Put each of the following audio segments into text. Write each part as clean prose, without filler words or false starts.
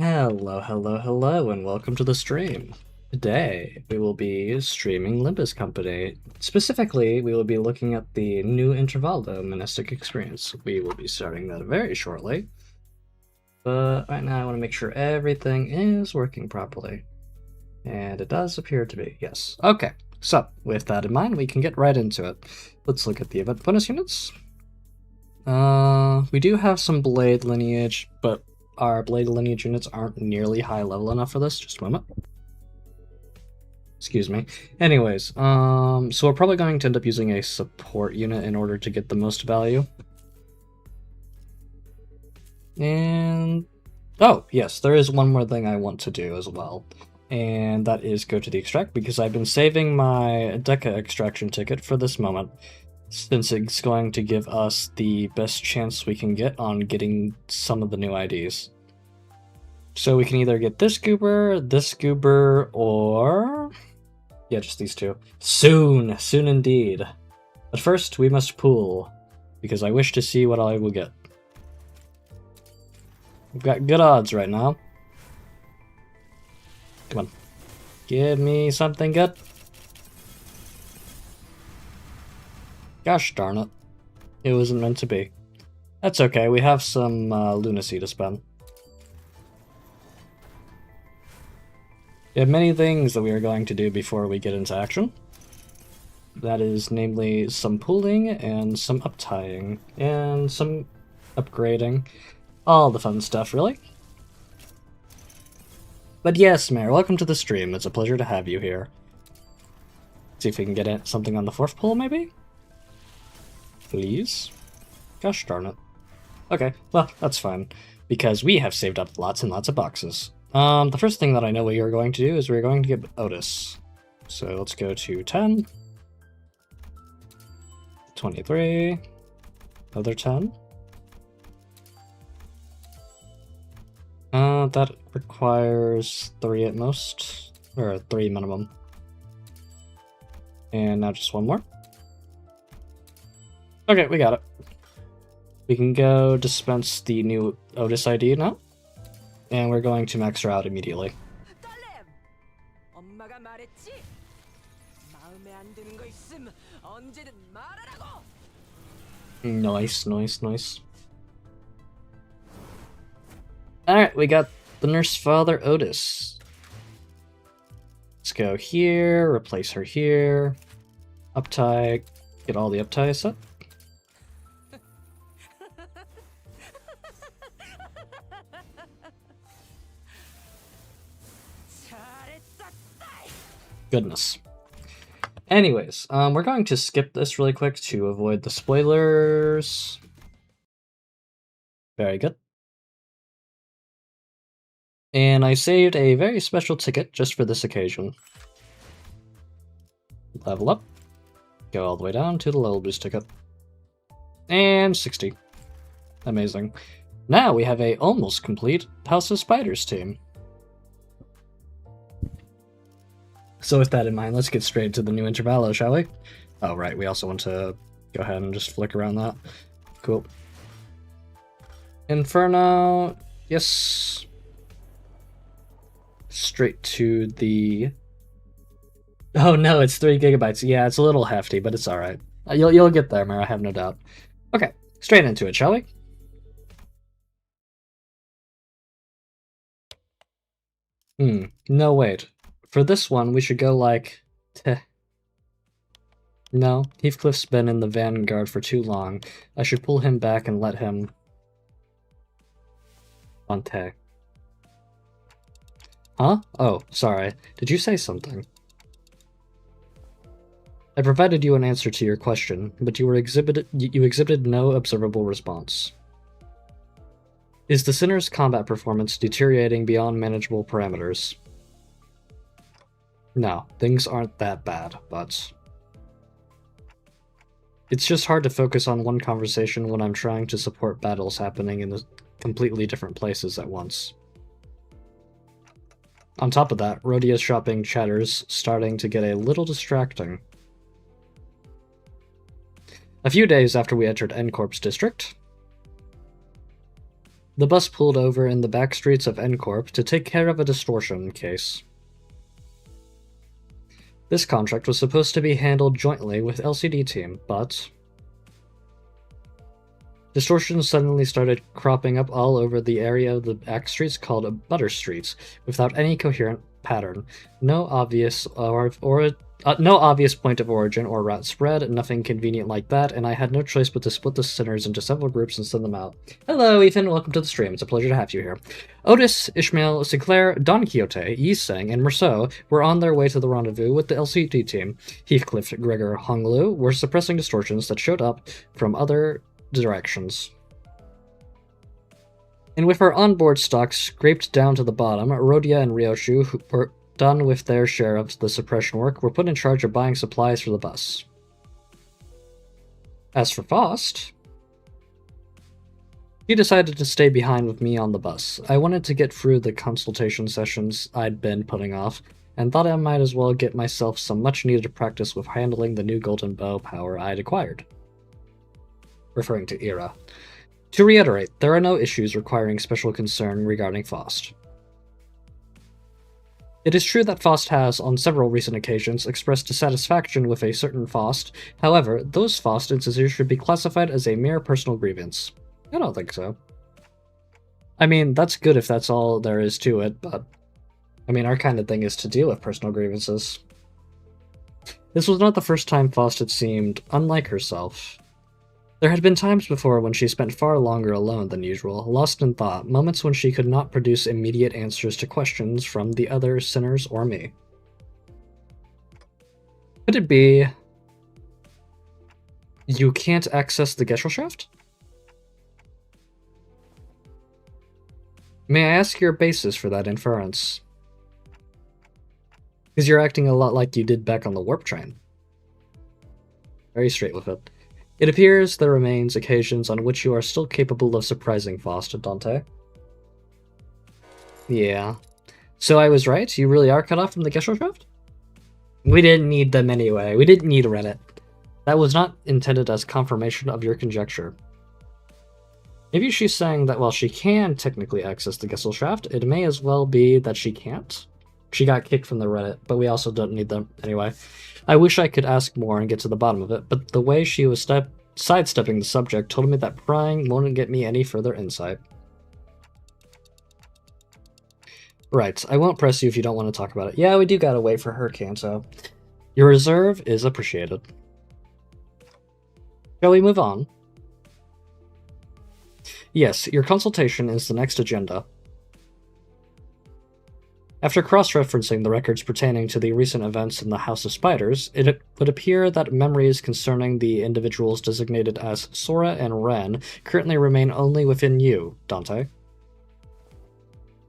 Hello, hello, hello, and welcome to the stream. Today, we will be streaming Limbus Company. Specifically, we will be looking at the new Intervaldo Mnestic experience. We will be starting that very shortly. But right now, I want to make sure everything is working properly. And it does appear to be, yes. Okay, so with that in mind, we can get right into it. Let's look at the event bonus units. We do have some Blade lineage, but our Blade lineage units aren't nearly high level enough for this. Just a moment. Excuse me. Anyways, so we're probably going to end up using a support unit in order to get the most value. And oh, yes, there is one more thing I want to do as well. And that is go to the extract, because I've been saving my Deca extraction ticket for this moment, since it's going to give us the best chance we can get on getting some of the new IDs. So we can either get this goober, or... yeah, just these two. Soon indeed. But first, we must pool, because I wish to see what I will get. We've got good odds right now. Come on. Give me something good. Gosh darn it. It wasn't meant to be. That's okay, we have some lunacy to spend. We have many things that we are going to do before we get into action. That is namely some pooling and some uptying and some upgrading. All the fun stuff, really. But yes, Mare, welcome to the stream. It's a pleasure to have you here. See if we can get something on the fourth pull, maybe? Please? Gosh darn it. Okay, well, that's fine, because we have saved up lots and lots of boxes. The first thing that I know we are going to do is we're going to get Otis. So let's go to 10. 23. Another 10. That requires 3 at most, or 3 minimum. And now just one more. Okay, we got it. We can go dispense the new Otis ID now. And we're going to max her out immediately. Nice, nice, nice. Alright, we got the nurse father Otis. Let's go here, replace her here. Uptie, get all the upties set. Goodness. Anyways, we're going to skip this really quick to avoid the spoilers. Very good. And I saved a very special ticket just for this occasion. Level up. Go all the way down to the level boost ticket. And 60. Amazing. Now we have a almost complete House of Spiders team. So with that in mind, let's get straight to the new Intervallo, shall we? Oh, right, we also want to go ahead and just flick around that. Cool. Inferno, yes. Straight to the... oh no, it's 3 gigabytes. Yeah, it's a little hefty, but it's alright. You'll get there, Mara, I have no doubt. Okay, straight into it, shall we? No, wait. For this one, we should go like... teh. No, Heathcliff's been in the vanguard for too long. I should pull him back and let him... on teh. Huh? Oh, sorry. Did you say something? I provided you an answer to your question, but you exhibited no observable response. Is the Sinner's combat performance deteriorating beyond manageable parameters? No, things aren't that bad, but... it's just hard to focus on one conversation when I'm trying to support battles happening in completely different places at once. On top of that, rodeo shopping chatter's starting to get a little distracting. A few days after we entered N-Corp's district, The bus pulled over in the back streets of N-Corp to take care of a distortion case. This contract was supposed to be handled jointly with LCD team, but distortions suddenly started cropping up all over the area of the back streets called Butter Streets, without any coherent pattern. No obvious no obvious point of origin or route spread, nothing convenient like that, and I had no choice but to split the sinners into several groups and send them out. Hello, Ethan. Welcome to the stream. It's a pleasure to have you here. Otis, Ishmael, Sinclair, Don Quixote, Yiseng, and Merceau were on their way to the rendezvous with the LCD team. Heathcliff, Gregor, Honglu were suppressing distortions that showed up from other directions. And with our onboard stock scraped down to the bottom, Rodia and Ryoshu, who were done with their share of the suppression work, were put in charge of buying supplies for the bus. As for Faust, he decided to stay behind with me on the bus. I wanted to get through the consultation sessions I'd been putting off, and thought I might as well get myself some much-needed practice with handling the new golden bow power I'd acquired. Referring to Ira. To reiterate, there are no issues requiring special concern regarding Faust. It is true that Faust has, on several recent occasions, expressed dissatisfaction with a certain Faust. However, those Faust instances should be classified as a mere personal grievance. I don't think so. I mean, that's good if that's all there is to it, but I mean, our kind of thing is to deal with personal grievances. This was not the first time Faust had seemed unlike herself. There had been times before when she spent far longer alone than usual, lost in thought, moments when she could not produce immediate answers to questions from the other sinners or me. Could it be you can't access the Gesellschaft? May I ask your basis for that inference? Because you're acting a lot like you did back on the warp train. Very straight with it. It appears there remains occasions on which you are still capable of surprising Faust, Dante. Yeah. So I was right? You really are cut off from the Gesellschaft? We didn't need them anyway. We didn't need Reddit. That was not intended as confirmation of your conjecture. Maybe she's saying that while she can technically access the Gesellschaft, it may as well be that she can't. She got kicked from the Reddit, but we also don't need them anyway. I wish I could ask more and get to the bottom of it, but the way she was sidestepping the subject told me that prying won't get me any further insight. Right, I won't press you if you don't want to talk about it. Yeah, we do gotta wait for her, Kanto. Your reserve is appreciated. Shall we move on? Yes, your consultation is the next agenda. After cross-referencing the records pertaining to the recent events in the House of Spiders, it would appear that memories concerning the individuals designated as Sora and Ren currently remain only within you, Dante.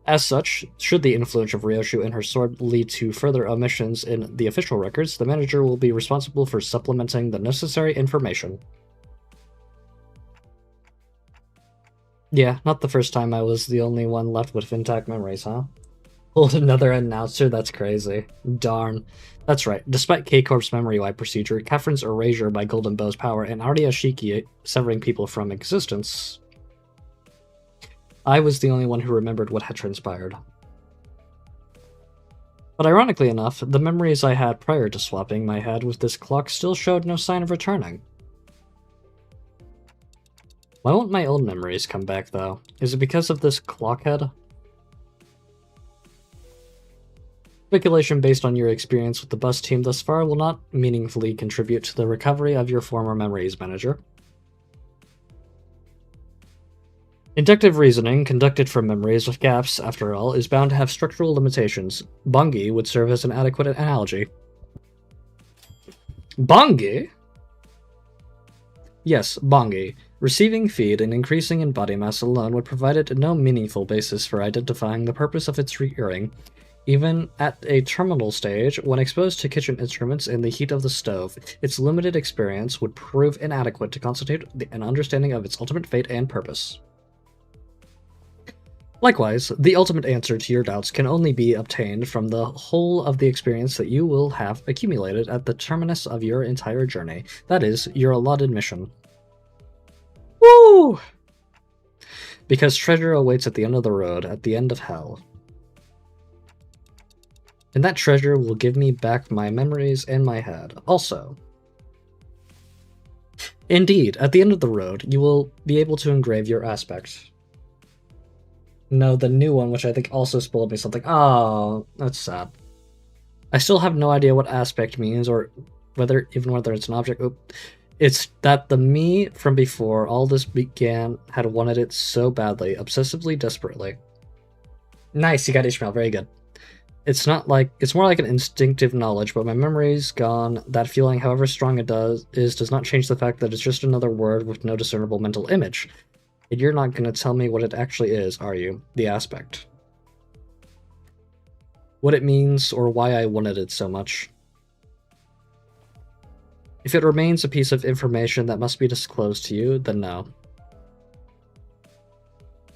As such, should the influence of Ryoshu and her sword lead to further omissions in the official records, the manager will be responsible for supplementing the necessary information. Yeah, not the first time I was the only one left with intact memories, huh? Pulled another announcer, that's crazy. Darn. That's right, despite K-Corp's memory wipe procedure, Catherine's erasure by Golden Bow's power, and Arya Shiki severing people from existence, I was the only one who remembered what had transpired. But ironically enough, the memories I had prior to swapping my head with this clock still showed no sign of returning. Why won't my old memories come back, though? Is it because of this clock head? Speculation based on your experience with the bus team thus far will not meaningfully contribute to the recovery of your former memories, Manager. Inductive reasoning, conducted from memories with gaps, after all, is bound to have structural limitations. Bongi would serve as an adequate analogy. Bongi? Yes, Bongi. Receiving feed and increasing in body mass alone would provide it no meaningful basis for identifying the purpose of its re-earring. Even at a terminal stage, when exposed to kitchen instruments in the heat of the stove, its limited experience would prove inadequate to constitute an understanding of its ultimate fate and purpose. Likewise, the ultimate answer to your doubts can only be obtained from the whole of the experience that you will have accumulated at the terminus of your entire journey, that is, your allotted mission. Woo! Because treasure awaits at the end of the road, at the end of hell. And that treasure will give me back my memories and my head. Also, indeed, at the end of the road, you will be able to engrave your aspect. No, the new one, which I think also spoiled me something. Oh, that's sad. I still have no idea what aspect means, or whether it's an object. Oop. It's that the me from before all this began had wanted it so badly, obsessively, desperately. Nice, you got Ishmael, very good. It's more like an instinctive knowledge, but my memory's gone. That feeling, however strong it does not change the fact that it's just another word with no discernible mental image. And you're not going to tell me what it actually is, are you? The aspect. What it means, or why I wanted it so much. If it remains a piece of information that must be disclosed to you, then no.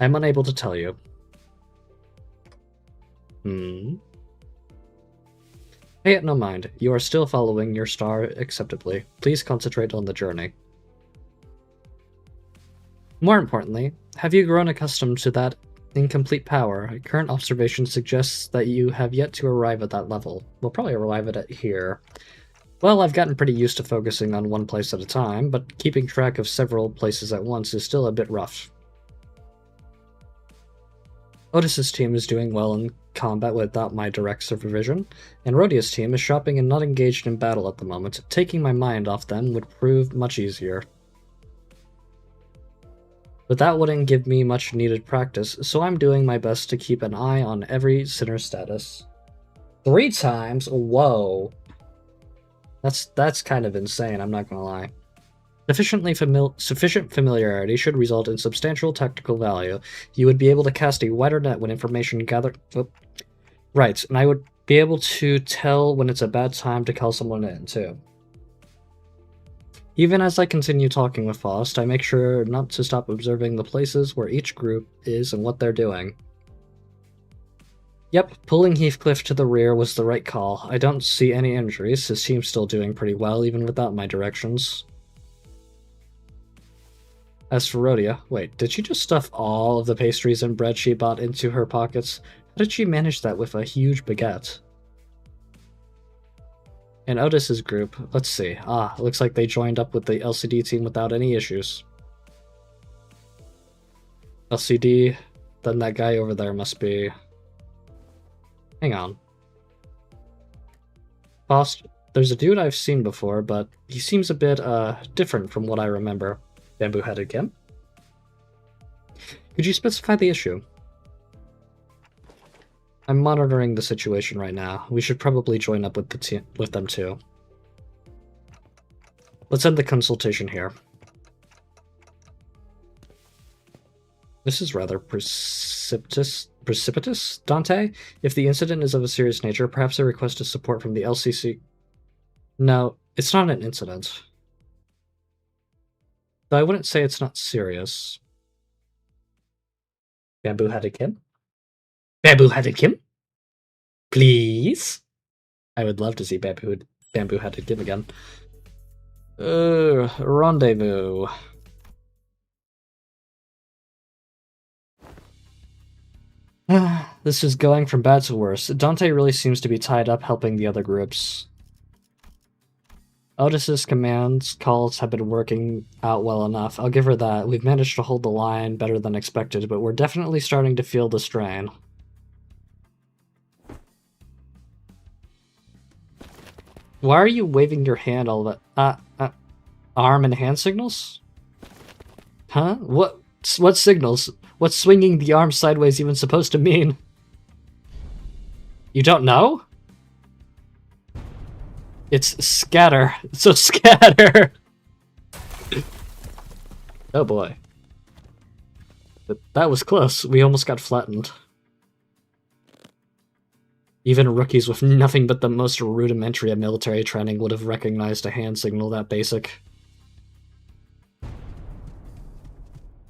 I'm unable to tell you. Hey, no mind. You are still following your star acceptably. Please concentrate on the journey. More importantly, have you grown accustomed to that incomplete power? Current observation suggests that you have yet to arrive at that level. We'll probably arrive at it here. Well, I've gotten pretty used to focusing on one place at a time, but keeping track of several places at once is still a bit rough. Otis's team is doing well in combat without my direct supervision, and Rhodia's team is shopping and not engaged in battle at the moment. Taking my mind off them would prove much easier. But that wouldn't give me much needed practice, so I'm doing my best to keep an eye on every sinner's status. 3 times? Whoa. That's kind of insane, I'm not gonna lie. Sufficient familiarity should result in substantial tactical value. You would be able to cast a wider net when information gathered... Oh. Right, and I would be able to tell when it's a bad time to call someone in, too. Even as I continue talking with Faust, I make sure not to stop observing the places where each group is and what they're doing. Yep, pulling Heathcliff to the rear was the right call. I don't see any injuries. His team's still doing pretty well, even without my directions. As for Rhodia, wait, did she just stuff all of the pastries and bread she bought into her pockets? How did she manage that with a huge baguette? And Otis's group, let's see. Looks like they joined up with the LCD team without any issues. LCD, then that guy over there must be... Hang on. Faust, there's a dude I've seen before, but he seems a bit, different from what I remember. Bamboo-headed Kim? Could you specify the issue? I'm monitoring the situation right now. We should probably join up with them too. Let's end the consultation here. This is rather precipitous, Dante? If the incident is of a serious nature, perhaps a request of support from the LCC... No, it's not an incident. Though I wouldn't say it's not serious. Bamboo-headed Kim? Bamboo-headed Kim? Please? I would love to see Bamboo-headed Kim again. Rendezvous. This is going from bad to worse. Dante really seems to be tied up helping the other groups. Otis's commands calls have been working out well enough. I'll give her that. We've managed to hold the line better than expected, but we're definitely starting to feel the strain. Why are you waving your hand all that? Arm and hand signals? Huh? What signals? What's swinging the arm sideways even supposed to mean? You don't know? It's scatter. So scatter! Oh boy. That was close. We almost got flattened. Even rookies with nothing but the most rudimentary of military training would have recognized a hand signal that basic.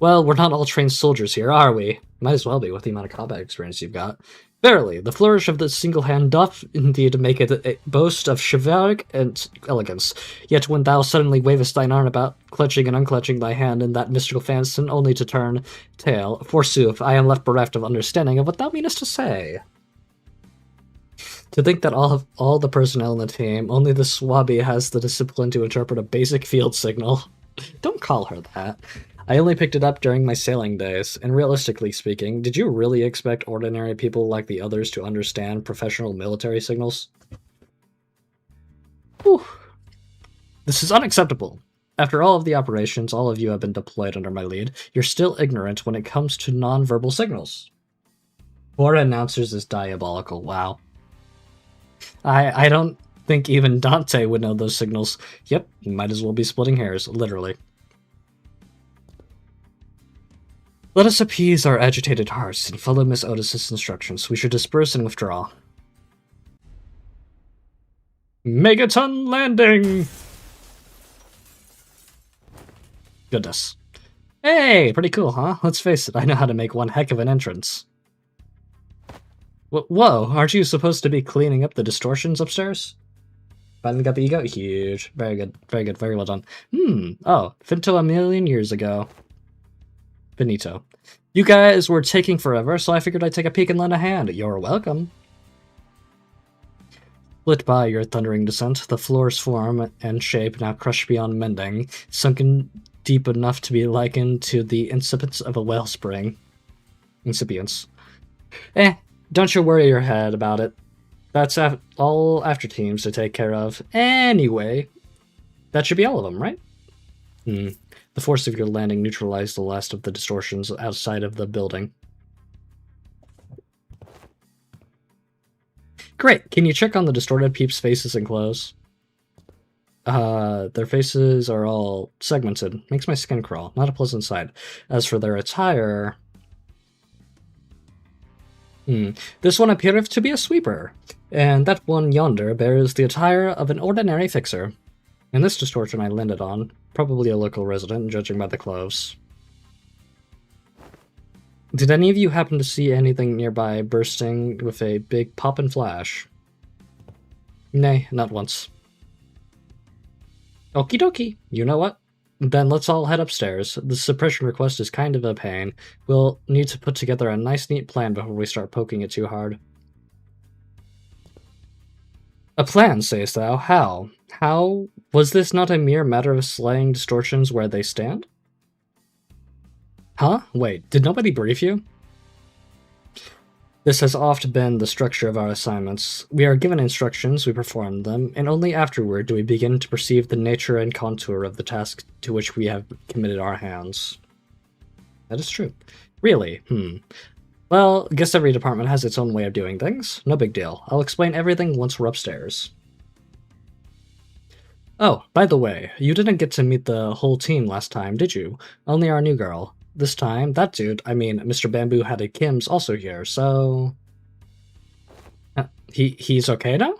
Well, we're not all trained soldiers here, are we? Might as well be with the amount of combat experience you've got. Verily, the flourish of this single hand doth indeed make it a boast of chivalric and elegance. Yet when thou suddenly wavest thine arm about, clutching and unclutching thy hand in that mystical fashion, only to turn tail, forsooth, I am left bereft of understanding of what thou meanest to say. To think that all the personnel in the team, only the swabby has the discipline to interpret a basic field signal. Don't call her that. I only picked it up during my sailing days, and realistically speaking, did you really expect ordinary people like the others to understand professional military signals? Whew. This is unacceptable. After all of the operations all of you have been deployed under my lead, you're still ignorant when it comes to non-verbal signals. Four announcers is diabolical, wow. I don't think even Dante would know those signals. Yep, might as well be splitting hairs, literally. Let us appease our agitated hearts and follow Miss Otis's instructions. We should disperse and withdraw. Megaton landing! Goodness. Hey, pretty cool, huh? Let's face it, I know how to make one heck of an entrance. Whoa, aren't you supposed to be cleaning up the distortions upstairs? Finally got the ego? Huge. Very good, very well done. Oh, Finto a million years ago. Benito. You guys were taking forever, so I figured I'd take a peek and lend a hand. You're welcome. Lit by your thundering descent, the floor's form and shape now crushed beyond mending, sunken deep enough to be likened to the incipience of a wellspring. Incipience. Don't you worry your head about it. That's all after teams to take care of. Anyway, that should be all of them, right? The force of your landing neutralized the last of the distortions outside of the building. Great! Can you check on the distorted peeps' faces and clothes? Their faces are all segmented. Makes my skin crawl. Not a pleasant sight. As for their attire... This one appeareth to be a sweeper, and that one yonder bears the attire of an ordinary fixer. And this distortion I landed on, probably a local resident, judging by the clothes. Did any of you happen to see anything nearby bursting with a big pop and flash? Nay, not once. Okie dokie, you know what? Then let's all head upstairs. The suppression request is kind of a pain. We'll need to put together a nice neat plan before we start poking it too hard. A plan, sayest thou? How? How? Was this not a mere matter of slaying distortions where they stand? Huh? Wait, did nobody brief you? This has oft been the structure of our assignments. We are given instructions, we perform them, and only afterward do we begin to perceive the nature and contour of the task to which we have committed our hands. That is true. Really? Well, guess every department has its own way of doing things. No big deal. I'll explain everything once we're upstairs. Oh, by the way, you didn't get to meet the whole team last time, did you? Only our new girl. This time, that dude, I mean, Mr. Bamboo had a Kim's also here, so... He's okay now?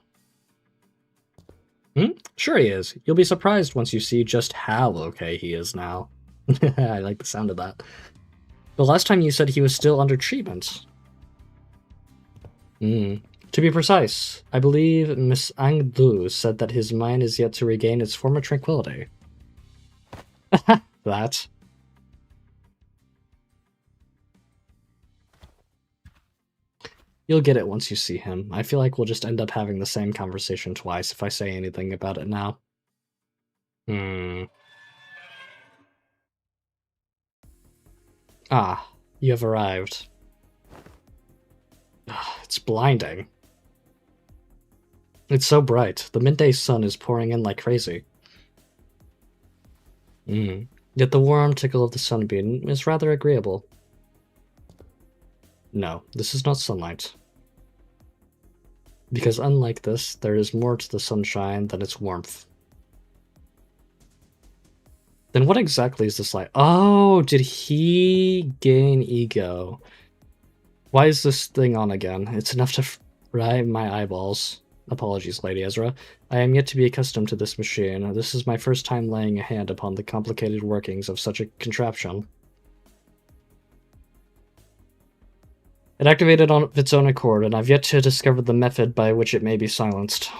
Sure he is. You'll be surprised once you see just how okay he is now. I like the sound of that. The last time you said he was still under treatment. To be precise, I believe Miss Angdu said that his mind is yet to regain its former tranquility. That. You'll get it once you see him. I feel like we'll just end up having the same conversation twice if I say anything about it now. Ah, you have arrived. It's blinding. It's so bright. The midday sun is pouring in like crazy. Yet the warm tickle of the sunbeam is rather agreeable. No, this is not sunlight. Because unlike this, there is more to the sunshine than its warmth. Then what exactly is this light? Oh, did he gain ego? Why is this thing on again? It's enough to fry my eyeballs. Apologies, Lady Ezra. I am yet to be accustomed to this machine. This is my first time laying a hand upon the complicated workings of such a contraption. It activated on its own accord, and I've yet to discover the method by which it may be silenced.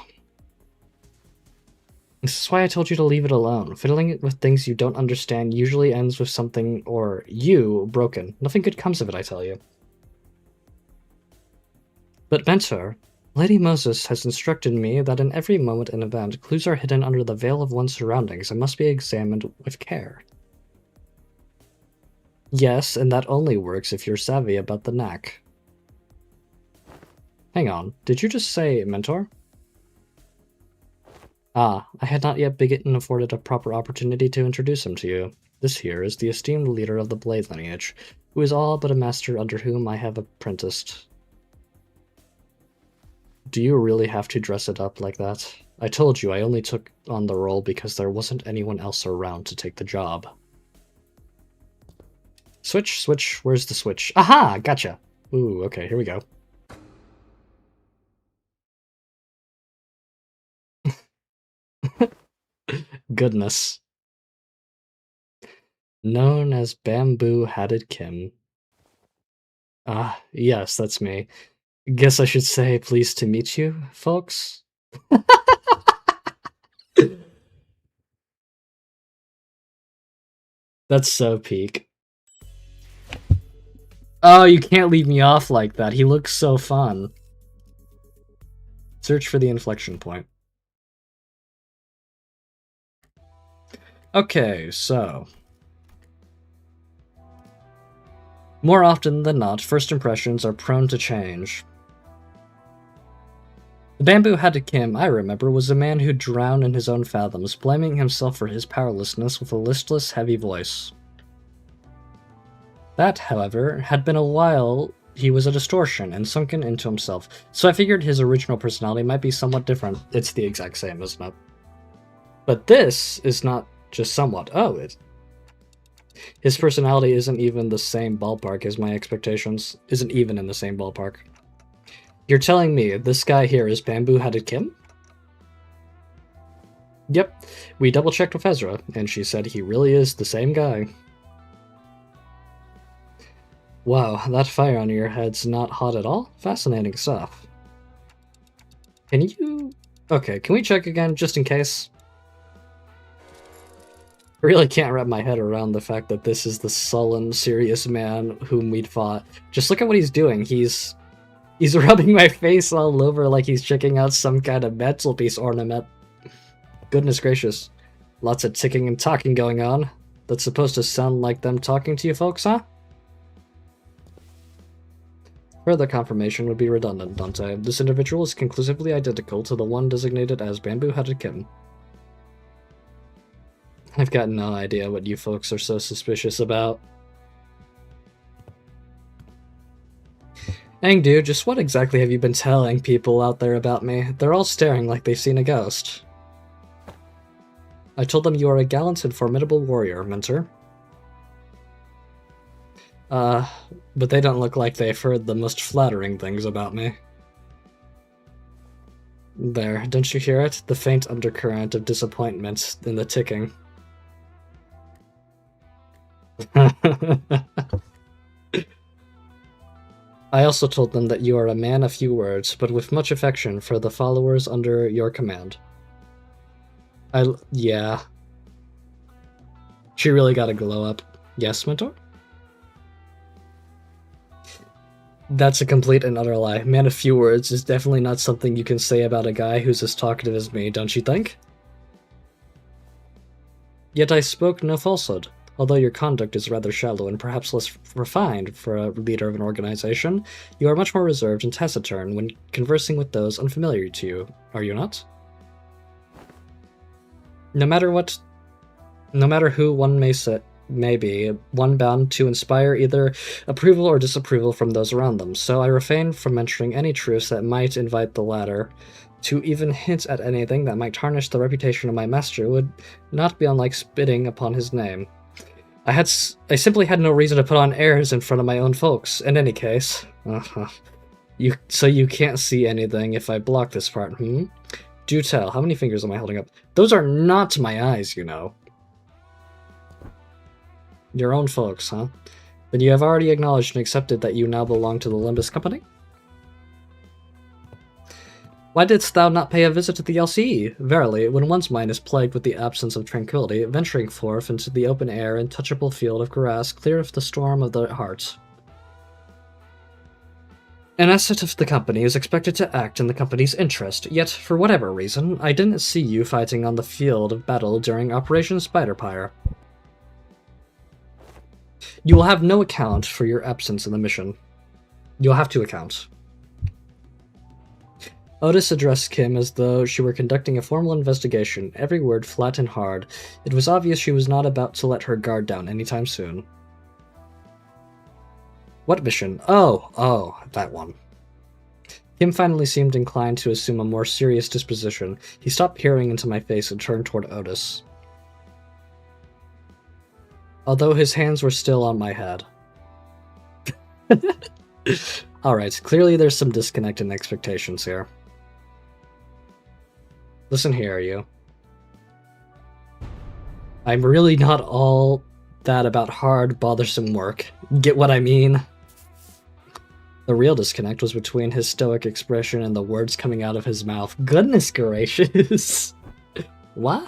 This is why I told you to leave it alone. Fiddling it with things you don't understand usually ends with something, or you, broken. Nothing good comes of it, I tell you. But Mentor, Lady Moses has instructed me that in every moment and event, clues are hidden under the veil of one's surroundings and must be examined with care. Yes, and that only works if you're savvy about the knack. Hang on, did you just say mentor? Ah, I had not yet been afforded a proper opportunity to introduce him to you. This here is the esteemed leader of the Blade lineage, who is all but a master under whom I have apprenticed. Do you really have to dress it up like that? I told you I only took on the role because there wasn't anyone else around to take the job. Switch, switch, where's the switch? Aha, gotcha! Ooh, okay, here we go. Goodness. Known as Bamboo-Hatted Kim. Ah, yes, that's me. Guess I should say pleased to meet you, folks? That's so peak. Oh, you can't leave me off like that. He looks so fun. Search for the inflection point. Okay, so... more often than not, first impressions are prone to change. The Bamboo-Hatted Kim, I remember, was a man who drowned in his own fathoms, blaming himself for his powerlessness with a listless, heavy voice. That, however, had been a while he was a distortion and sunken into himself, so I figured his original personality might be somewhat different. It's the exact same, isn't it? But this is not just somewhat. Oh, his personality isn't even the same ballpark as my expectations. Isn't even in the same ballpark. You're telling me this guy here is Bamboo-Hatted Kim? Yep, we double-checked with Ezra, and she said he really is the same guy. Wow, that fire on your head's not hot at all? Fascinating stuff. Can you... okay, can we check again, just in case? I really can't wrap my head around the fact that this is the sullen, serious man whom we'd fought. Just look at what he's doing. He's rubbing my face all over like he's checking out some kind of mantelpiece ornament. Goodness gracious. Lots of ticking and talking going on. That's supposed to sound like them talking to you folks, huh? Further confirmation would be redundant, Dante. This individual is conclusively identical to the one designated as Bamboo-Hatted Kim. I've got no idea what you folks are so suspicious about. Dang, dude, just what exactly have you been telling people out there about me? They're all staring like they've seen a ghost. I told them you are a gallant and formidable warrior, Mentor. But they don't look like they've heard the most flattering things about me. There, don't you hear it? The faint undercurrent of disappointment in the ticking. I also told them that you are a man of few words, but with much affection for the followers under your command. Yeah. She really got a glow up. Yes, Mentor? That's a complete and utter lie. Man of few words is definitely not something you can say about a guy who's as talkative as me, don't you think? Yet I spoke no falsehood. Although your conduct is rather shallow and perhaps less refined for a leader of an organization, you are much more reserved and taciturn when conversing with those unfamiliar to you, are you not? No matter who one may be, one bound to inspire either approval or disapproval from those around them, so I refrain from mentioning any truths that might invite the latter. To even hint at anything that might tarnish the reputation of my master would not be unlike spitting upon his name. I simply had no reason to put on airs in front of my own folks. In any case, so you can't see anything if I block this part, hmm? Do tell, how many fingers am I holding up? Those are not my eyes, you know. Your own folks, huh? Then you have already acknowledged and accepted that you now belong to the Limbus company? Why didst thou not pay a visit to the LCE? Verily, when one's mind is plagued with the absence of tranquility, venturing forth into the open air and touchable field of grass cleareth the storm of the heart. An asset of the company is expected to act in the company's interest, yet, for whatever reason, I didn't see you fighting on the field of battle during Operation Spiderpire. You will have no account for your absence in the mission. You'll have to account. Otis addressed Kim as though she were conducting a formal investigation, every word flat and hard. It was obvious she was not about to let her guard down anytime soon. What mission? Oh, that one. Kim finally seemed inclined to assume a more serious disposition. He stopped peering into my face and turned toward Otis, although his hands were still on my head. Alright, clearly there's some disconnect in expectations here. Listen here, you. I'm really not all that about hard, bothersome work. Get what I mean? The real disconnect was between his stoic expression and the words coming out of his mouth. Goodness gracious! What?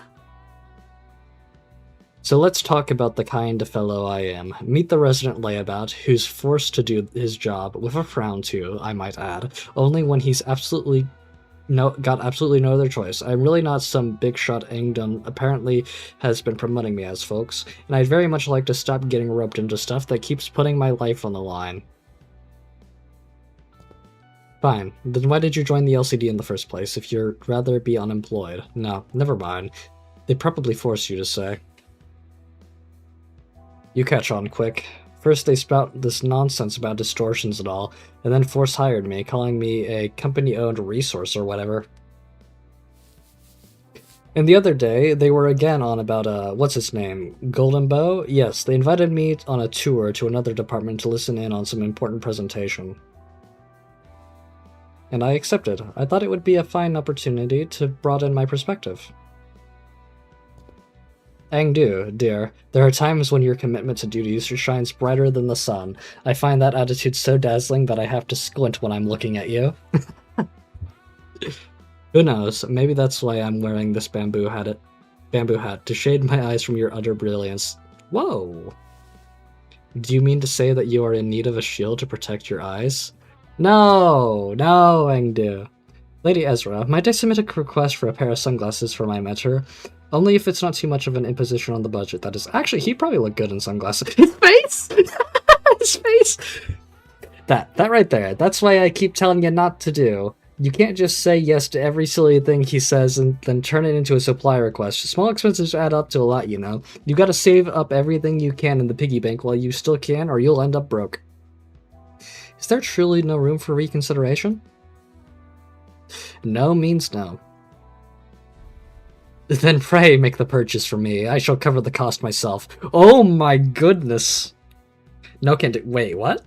So let's talk about the kind of fellow I am. Meet the resident layabout, who's forced to do his job, with a frown too, I might add, only when he's got absolutely no other choice. I'm really not some big shot Engdom apparently has been promoting me as, folks, and I'd very much like to stop getting roped into stuff that keeps putting my life on the line. Fine, then why did you join the LCD in the first place, if you'd rather be unemployed? No, never mind. They probably forced you to say. You catch on quick. First they spout this nonsense about distortions and all, and then force hired me, calling me a company-owned resource or whatever. And the other day, they were again on about, what's his name? Golden Bow? Yes, they invited me on a tour to another department to listen in on some important presentation. And I accepted. I thought it would be a fine opportunity to broaden my perspective. Angdu, dear, there are times when your commitment to duties shines brighter than the sun. I find that attitude so dazzling that I have to squint when I'm looking at you. Who knows, maybe that's why I'm wearing this bamboo hat to shade my eyes from your utter brilliance. Whoa! Do you mean to say that you are in need of a shield to protect your eyes? No, Angdu. Lady Ezra, might I submit a request for a pair of sunglasses for my mentor? Only if it's not too much of an imposition on the budget, that is. Actually, he'd probably look good in sunglasses. His face! His face! That right there. That's why I keep telling you not to do. You can't just say yes to every silly thing he says and then turn it into a supply request. Small expenses add up to a lot, you know. You gotta save up everything you can in the piggy bank while you still can, or you'll end up broke. Is there truly no room for reconsideration? No means no. Then pray make the purchase for me. I shall cover the cost myself. Oh my goodness! No can do- wait, what?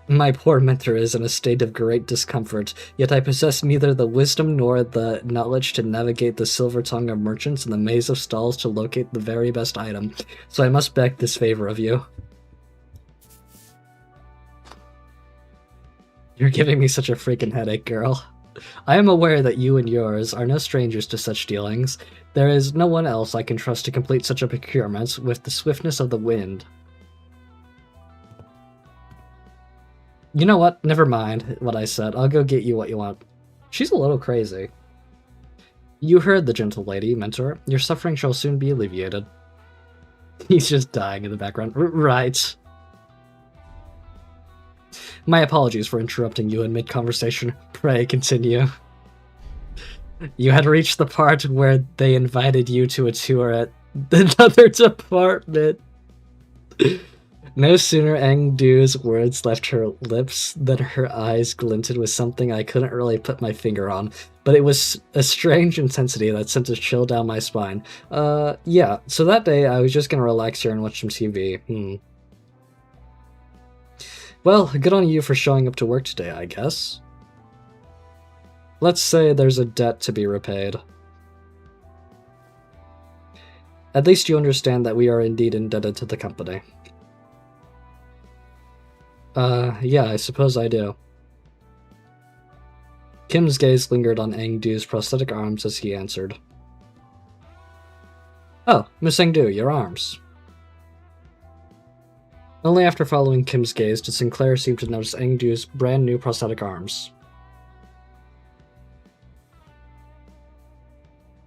My poor mentor is in a state of great discomfort, yet I possess neither the wisdom nor the knowledge to navigate the silver tongue of merchants and the maze of stalls to locate the very best item, so I must beg this favor of you. You're giving me such a freaking headache, girl. I am aware that you and yours are no strangers to such dealings. There is no one else I can trust to complete such a procurement with the swiftness of the wind. You know what? Never mind what I said. I'll go get you what you want. She's a little crazy. You heard the gentle lady, mentor. Your suffering shall soon be alleviated. He's just dying in the background. Right. My apologies for interrupting you in mid-conversation. Pray continue. You had reached the part where they invited you to a tour at another department. No sooner Angdu's words left her lips than her eyes glinted with something I couldn't really put my finger on, but it was a strange intensity that sent a chill down my spine. Yeah, so that day I was just gonna relax here and watch some TV. Well, good on you for showing up to work today, I guess. Let's say there's a debt to be repaid. At least you understand that we are indeed indebted to the company. Yeah, I suppose I do. Kim's gaze lingered on Engdu's prosthetic arms as he answered. Oh, Miss Engdu, your arms. Only after following Kim's gaze did Sinclair seem to notice Engdu's brand new prosthetic arms.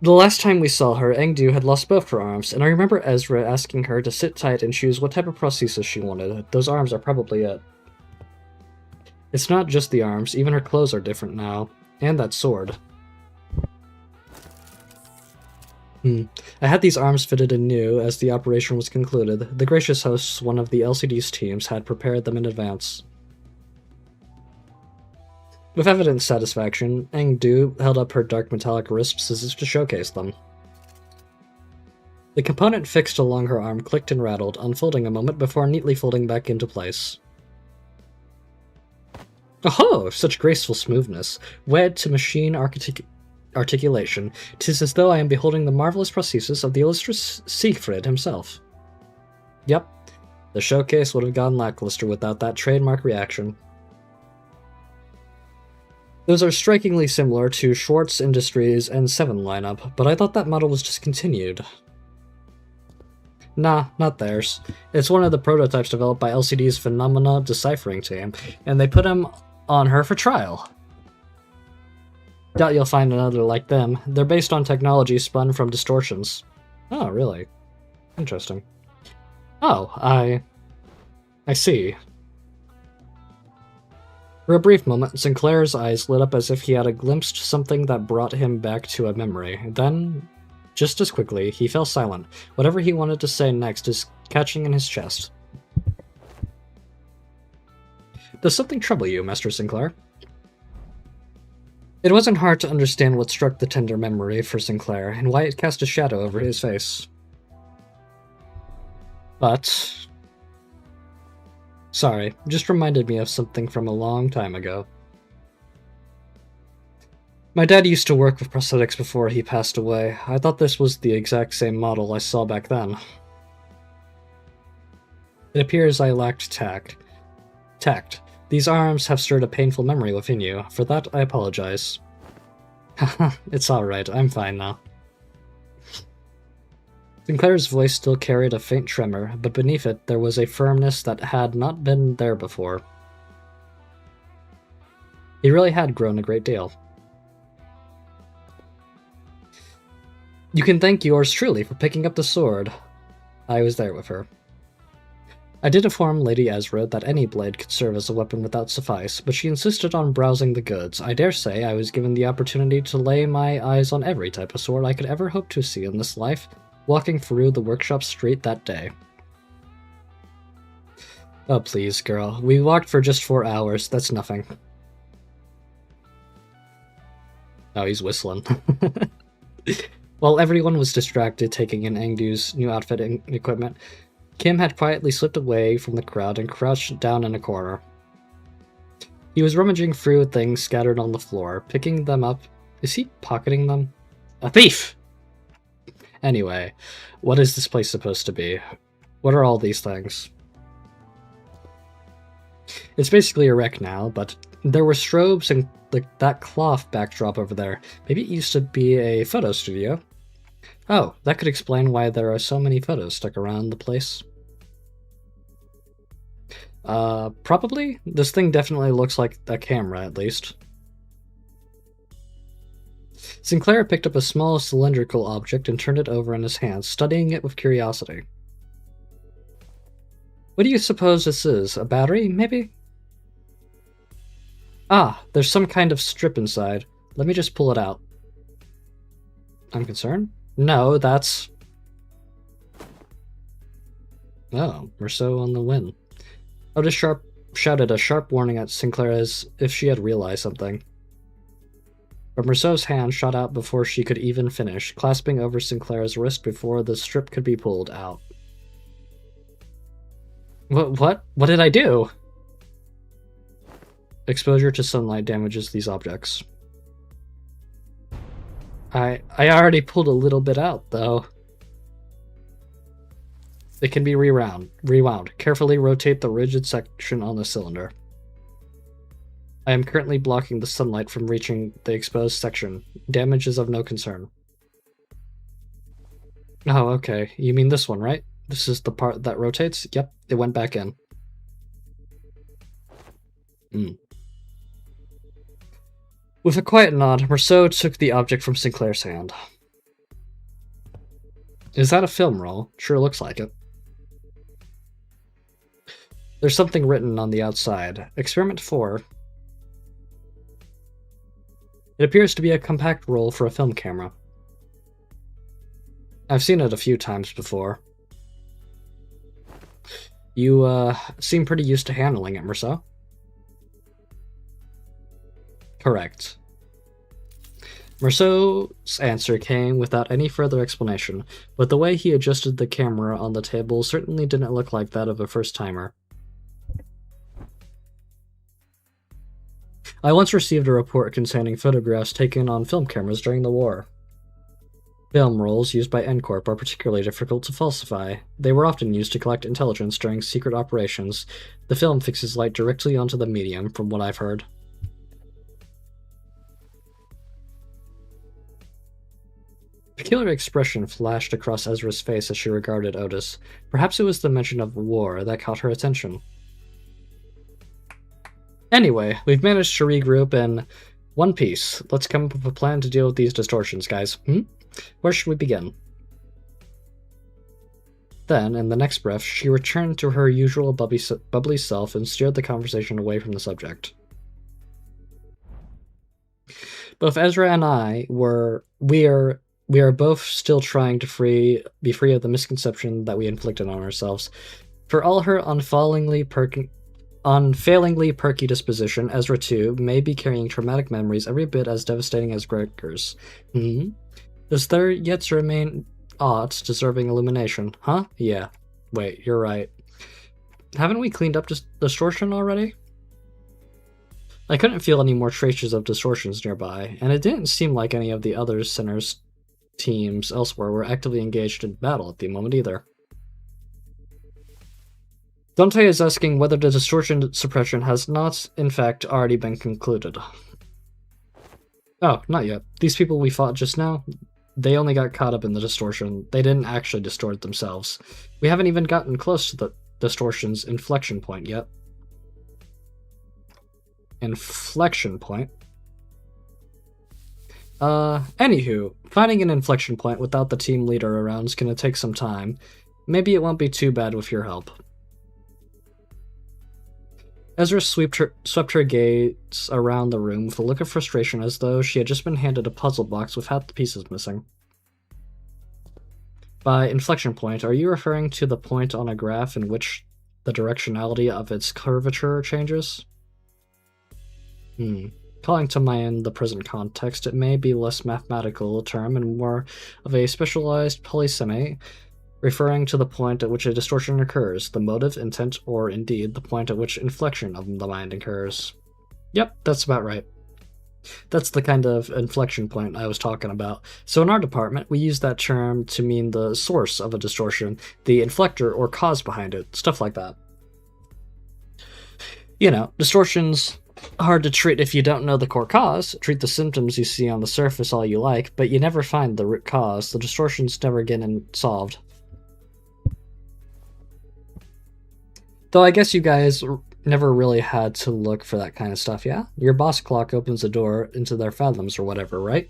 The last time we saw her, Engdu had lost both her arms, and I remember Ezra asking her to sit tight and choose what type of prosthesis she wanted. Those arms are probably it. It's not just the arms, even her clothes are different now. And that sword. I had these arms fitted anew as the operation was concluded. The gracious hosts, one of the LCD's teams, had prepared them in advance. With evident satisfaction, Engdu held up her dark metallic wrists as if to showcase them. The component fixed along her arm clicked and rattled, unfolding a moment before neatly folding back into place. Oh, such graceful smoothness, wed to machine articulation. 'Tis as though I am beholding the marvelous prosthesis of the illustrious Siegfried himself. Yep, the showcase would have gone lackluster without that trademark reaction. Those are strikingly similar to Schwartz Industries' N7 lineup, but I thought that model was discontinued. Nah, not theirs. It's one of the prototypes developed by LCD's Phenomena deciphering team, and they put him on her for trial. Doubt you'll find another like them. They're based on technology spun from distortions. Oh, really? Interesting. Oh, I see. For a brief moment, Sinclair's eyes lit up as if he had glimpsed something that brought him back to a memory. Then, just as quickly, he fell silent. Whatever he wanted to say next is catching in his chest. Does something trouble you, Master Sinclair? It wasn't hard to understand what struck the tender memory for Sinclair, and why it cast a shadow over his face. But... sorry, just reminded me of something from a long time ago. My dad used to work with prosthetics before he passed away. I thought this was the exact same model I saw back then. It appears I lacked tact. These arms have stirred a painful memory within you. For that, I apologize. Haha, it's alright, I'm fine now. Sinclair's voice still carried a faint tremor, but beneath it there was a firmness that had not been there before. He really had grown a great deal. You can thank yours truly for picking up the sword. I was there with her. I did inform Lady Ezra that any blade could serve as a weapon without suffice, but she insisted on browsing the goods. I dare say I was given the opportunity to lay my eyes on every type of sword I could ever hope to see in this life, walking through the workshop street that day. Oh please, girl. We walked for just 4 hours. That's nothing. Oh, he's whistling. While everyone was distracted taking in Engdu's new outfit and equipment, Kim had quietly slipped away from the crowd and crouched down in a corner. He was rummaging through things scattered on the floor, picking them up. Is he pocketing them? A thief! Anyway, what is this place supposed to be? What are all these things? It's basically a wreck now, but there were strobes and that cloth backdrop over there. Maybe it used to be a photo studio. Oh, that could explain why there are so many photos stuck around the place. Probably? This thing definitely looks like a camera, at least. Sinclair picked up a small cylindrical object and turned it over in his hands, studying it with curiosity. What do you suppose this is? A battery, maybe? Ah, there's some kind of strip inside. Let me just pull it out. I'm concerned? No, that's... Oh, Merceau on the win. Otis shouted a sharp warning at Sinclair as if she had realized something. But Merceau's hand shot out before she could even finish, clasping over Sinclair's wrist before the strip could be pulled out. What did I do? Exposure to sunlight damages these objects. I already pulled a little bit out, though. It can be rewound. Carefully rotate the rigid section on the cylinder. I am currently blocking the sunlight from reaching the exposed section. Damage is of no concern. Oh, okay. You mean this one, right? This is the part that rotates? Yep, it went back in. With a quiet nod, Marceau took the object from Sinclair's hand. Is that a film roll? Sure looks like it. There's something written on the outside. Experiment 4. It appears to be a compact roll for a film camera. I've seen it a few times before. You, seem pretty used to handling it, Marceau. Correct. Marceau's answer came without any further explanation, but the way he adjusted the camera on the table certainly didn't look like that of a first-timer. I once received a report containing photographs taken on film cameras during the war. Film rolls used by N-Corp are particularly difficult to falsify. They were often used to collect intelligence during secret operations. The film fixes light directly onto the medium, from what I've heard. A peculiar expression flashed across Ezra's face as she regarded Otis. Perhaps it was the mention of war that caught her attention. Anyway, we've managed to regroup in one piece. Let's come up with a plan to deal with these distortions, guys. Where should we begin? Then, in the next breath, she returned to her usual bubbly self and steered the conversation away from the subject. Both Ezra and I we are both still trying to be free of the misconception that we inflicted on ourselves. For all her unfailingly perky disposition, Ezra, too, may be carrying traumatic memories every bit as devastating as Gregor's. Does there yet remain aught deserving illumination? Huh? Yeah. Wait, you're right. Haven't we cleaned up distortion already? I couldn't feel any more traces of distortions nearby, and it didn't seem like any of the other Sinners teams elsewhere were actively engaged in battle at the moment either. Dante is asking whether the distortion suppression has not, in fact, already been concluded. Oh, not yet. These people we fought just now, they only got caught up in the distortion. They didn't actually distort themselves. We haven't even gotten close to the distortion's inflection point yet. Inflection point? Anywho, finding an inflection point without the team leader around is gonna take some time. Maybe it won't be too bad with your help. Ezra swept her gaze around the room with a look of frustration as though she had just been handed a puzzle box with half the pieces missing. By inflection point, are you referring to the point on a graph in which the directionality of its curvature changes? Calling to mind the present context, it may be less mathematical a term and more of a specialized polysemy, referring to the point at which a distortion occurs, the motive, intent, or indeed the point at which inflection of the mind occurs. Yep, that's about right. That's the kind of inflection point I was talking about. So in our department, we use that term to mean the source of a distortion, the inflector or cause behind it, stuff like that. You know, distortions hard to treat if you don't know the core cause. Treat the symptoms you see on the surface all you like, but you never find the root cause. The distortions never get solved. Though I guess you guys never really had to look for that kind of stuff, yeah? Your boss clock opens a door into their fathoms or whatever, right?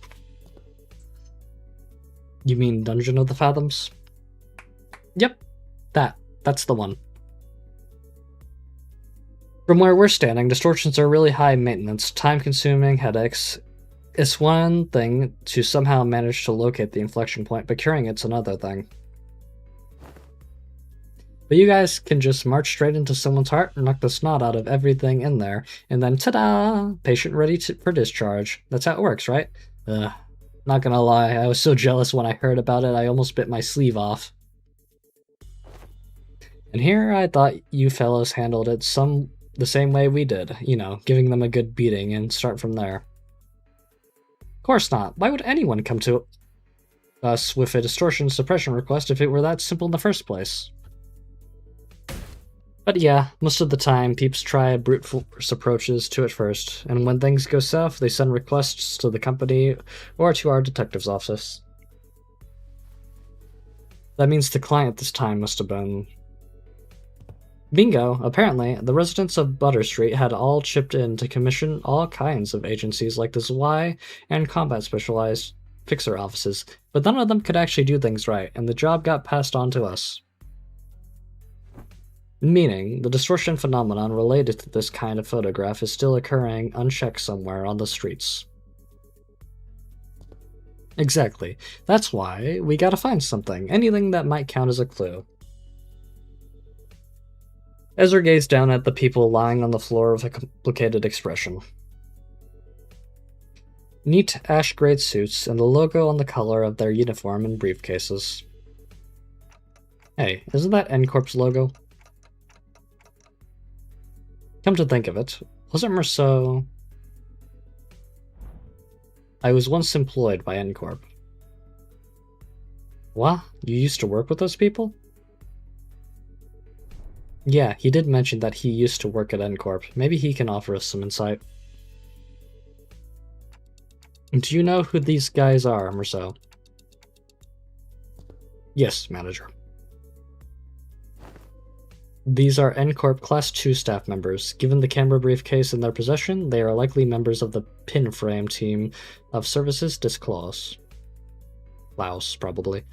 You mean Dungeon of the Fathoms? Yep, that's the one. From where we're standing, distortions are really high maintenance, time-consuming headaches. It's one thing to somehow manage to locate the inflection point, but curing it's another thing. But you guys can just march straight into someone's heart and knock the snot out of everything in there, and then ta-da! Patient ready for discharge. That's how it works, right? Not gonna lie, I was so jealous when I heard about it, I almost bit my sleeve off. And here I thought you fellas handled it the same way we did, you know, giving them a good beating and start from there. Of course not. Why would anyone come to us with a distortion suppression request if it were that simple in the first place? But yeah, most of the time, peeps try brute force approaches to it first, and when things go south, they send requests to the company or to our detective's office. That means the client this time must have been... Bingo! Apparently, the residents of Butter Street had all chipped in to commission all kinds of agencies like the ZY and combat specialized fixer offices, but none of them could actually do things right, and the job got passed on to us. Meaning, the distortion phenomenon related to this kind of photograph is still occurring unchecked somewhere on the streets. Exactly. That's why we gotta find something, anything that might count as a clue. Ezra gazed down at the people lying on the floor with a complicated expression. Neat ash-grade suits and the logo on the collar of their uniform and briefcases. Hey, isn't that N-Corp's logo? Come to think of it, wasn't Merceau... I was once employed by N-Corp. What? You used to work with those people? Yeah, he did mention that he used to work at N-Corp. Maybe he can offer us some insight. Do you know who these guys are, Merceau? Yes, manager. These are N-Corp Class 2 staff members. Given the camera briefcase in their possession, they are likely members of the pin frame team of services disclose. Laos, probably.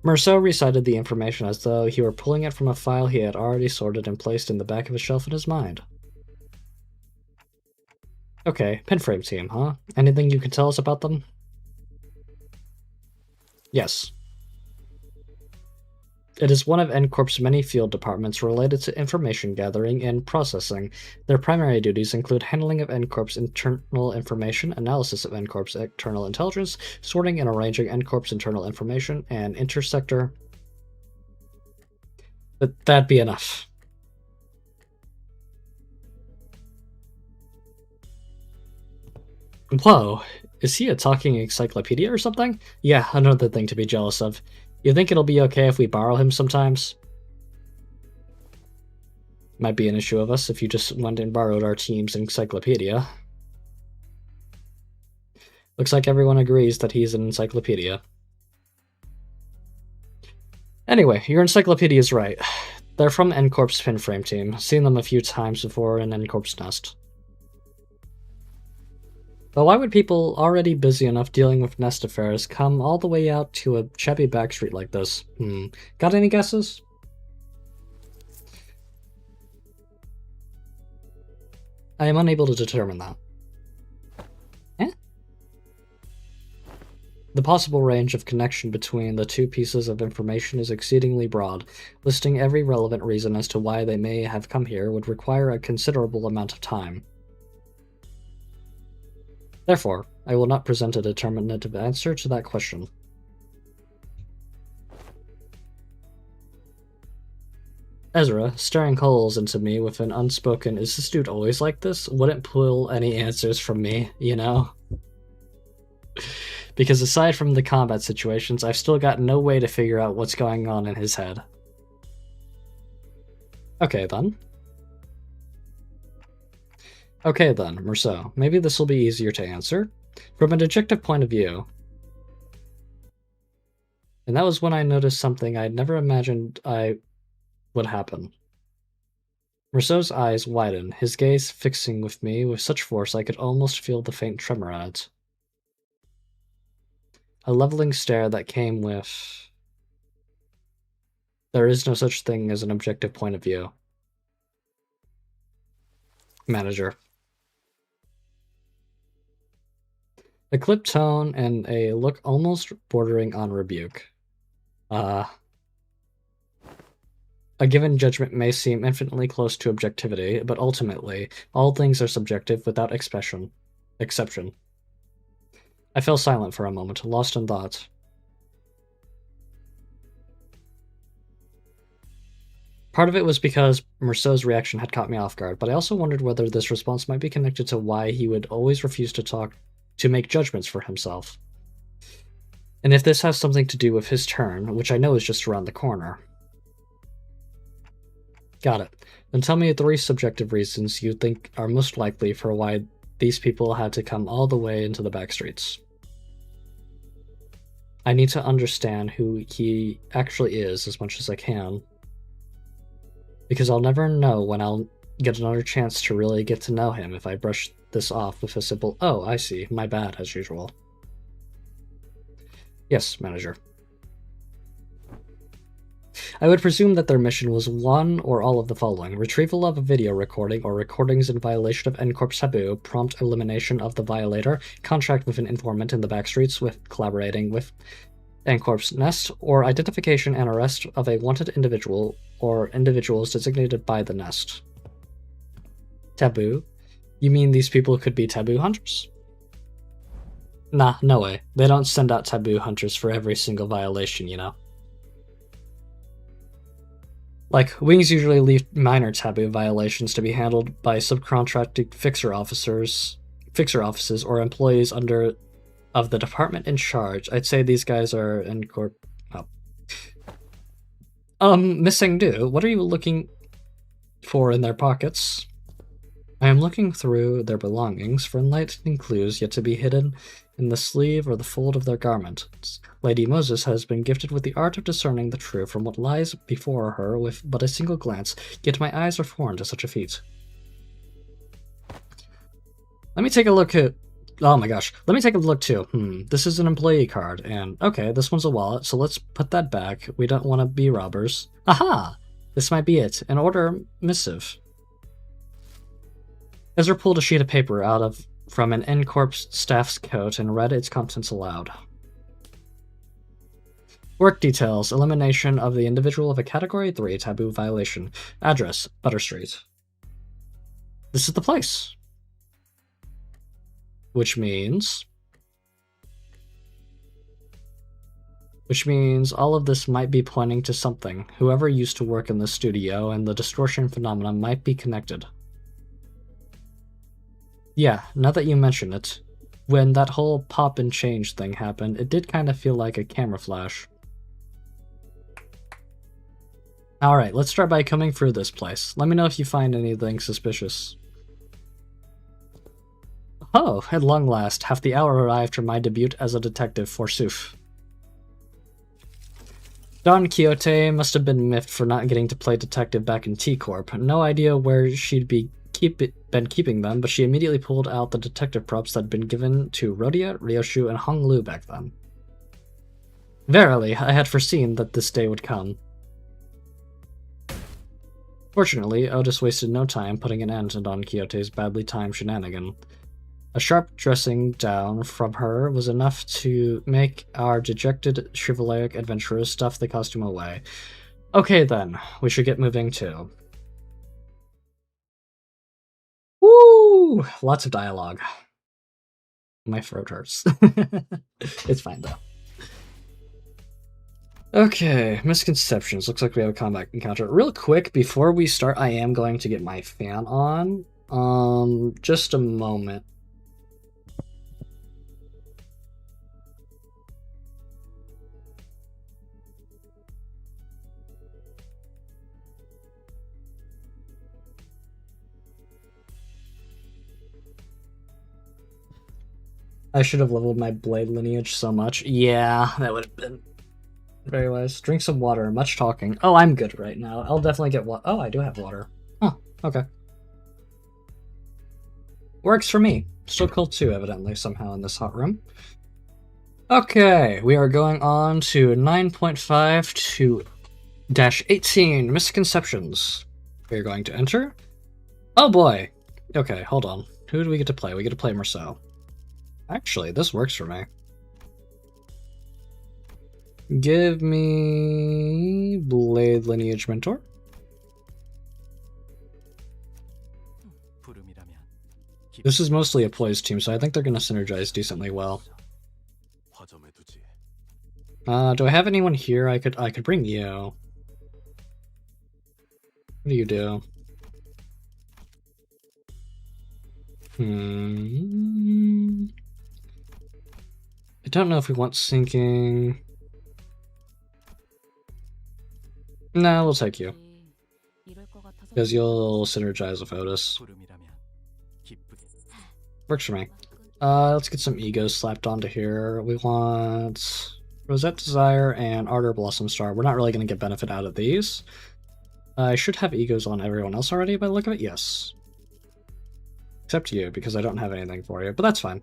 Merceau recited the information as though he were pulling it from a file he had already sorted and placed in the back of a shelf in his mind. Okay, pinframe team, huh? Anything you can tell us about them? Yes. It is one of N-Corp's many field departments related to information gathering and processing. Their primary duties include handling of N-Corp's internal information, analysis of N-Corp's external intelligence, sorting and arranging N-Corp's internal information, and intersector... But that'd be enough. Whoa, is he a talking encyclopedia or something? Yeah, another thing to be jealous of. You think it'll be okay if we borrow him sometimes? Might be an issue of us if you just went and borrowed our team's encyclopedia. Looks like everyone agrees that he's an encyclopedia. Anyway, your encyclopedia's right. They're from N-Corp's pinframe team. Seen them a few times before in N-Corp's nest. But why would people already busy enough dealing with nest affairs come all the way out to a shabby backstreet like this? Got any guesses? I am unable to determine that. The possible range of connection between the two pieces of information is exceedingly broad. Listing every relevant reason as to why they may have come here would require a considerable amount of time. Therefore, I will not present a determinative answer to that question. Ezra, staring holes into me with an unspoken, "Is this dude always like this?" wouldn't pull any answers from me, you know? Because aside from the combat situations, I've still got no way to figure out what's going on in his head. Okay then, Merceau. Maybe this will be easier to answer. From an objective point of view. And that was when I noticed something I'd never imagined would happen. Merceau's eyes widened, his gaze fixing with me with such force I could almost feel the faint tremor in it. A leveling stare that came with... There is no such thing as an objective point of view. Manager. A clipped tone and a look almost bordering on rebuke. A given judgment may seem infinitely close to objectivity, but ultimately, all things are subjective without exception. I fell silent for a moment, lost in thought. Part of it was because Merceau's reaction had caught me off guard, but I also wondered whether this response might be connected to why he would always refuse to make judgments for himself. And if this has something to do with his turn, which I know is just around the corner. Got it. Then tell me 3 subjective reasons you think are most likely for why these people had to come all the way into the back streets. I need to understand who he actually is as much as I can. Because I'll never know when I'll get another chance to really get to know him if I brush this off with a simple, "Oh, I see, my bad," as usual. Yes, manager. I would presume that their mission was one or all of the following: retrieval of a video recording or recordings in violation of N-Corp's taboo, prompt elimination of the violator, contract with an informant in the backstreets with collaborating with N-Corp's nest, or identification and arrest of a wanted individual or individuals designated by the nest. Taboo? You mean these people could be taboo hunters? Nah, no way. They don't send out taboo hunters for every single violation, you know? Like, wings usually leave minor taboo violations to be handled by subcontracted fixer offices, or employees under of the department in charge. I'd say these guys are in corp. Oh. Missing do. What are you looking for in their pockets? I am looking through their belongings for enlightening clues yet to be hidden in the sleeve or the fold of their garments. Lady Moses has been gifted with the art of discerning the true from what lies before her with but a single glance, yet my eyes are foreign to such a feat. Let me take a look at... Oh my gosh. Let me take a look too. This is an employee card, and okay, this one's a wallet, so let's put that back. We don't want to be robbers. Aha! This might be it. An order missive. Ezra pulled a sheet of paper out from an N-Corp staff's coat and read its contents aloud. Work details. Elimination of the individual of a Category 3 taboo violation. Address, Butter Street. This is the place. Which means all of this might be pointing to something. Whoever used to work in the studio and the distortion phenomenon might be connected. Yeah, now that you mention it, when that whole pop and change thing happened, it did kind of feel like a camera flash. Alright, let's start by combing through this place. Let me know if you find anything suspicious. Oh, at long last, half the hour arrived for my debut as a detective, forsooth. Don Quixote must have been miffed for not getting to play detective back in T-Corp. No idea where she'd been keeping them, but she immediately pulled out the detective props that had been given to Rhodia, Ryoshu, and Hong Lu back then. Verily, I had foreseen that this day would come. Fortunately, Otis wasted no time putting an end to Don Quixote's badly timed shenanigan. A sharp dressing down from her was enough to make our dejected chivalric adventurers stuff the costume away. Okay then, we should get moving too. Woo! Lots of dialogue. My throat hurts. It's fine though. Okay, misconceptions. Looks like we have a combat encounter. Real quick, before we start, I am going to get my fan on. Just a moment. I should have leveled my blade lineage so much. Yeah, that would have been very wise. Drink some water. Much talking. Oh, I'm good right now. I'll definitely get water. Oh, I do have water. Huh, okay. Works for me. Still cold too, evidently, somehow in this hot room. Okay, we are going on to 9.5 to -18 misconceptions. We're going to enter. Oh boy. Okay, hold on. Who do we get to play? We get to play Marcel. Actually, this works for me. Give me Blade Lineage Mentor. This is mostly a poise team, so I think they're going to synergize decently well. Do I have anyone here? I could bring you. What do you do? I don't know if we want sinking. No, we'll take you. Because you'll synergize with Otis. Works for me. Let's get some egos slapped onto here. We want Rosette Desire and Ardor Blossom Star. We're not really going to get benefit out of these. I should have egos on everyone else already by the look of it. Yes. Except you, because I don't have anything for you, but that's fine.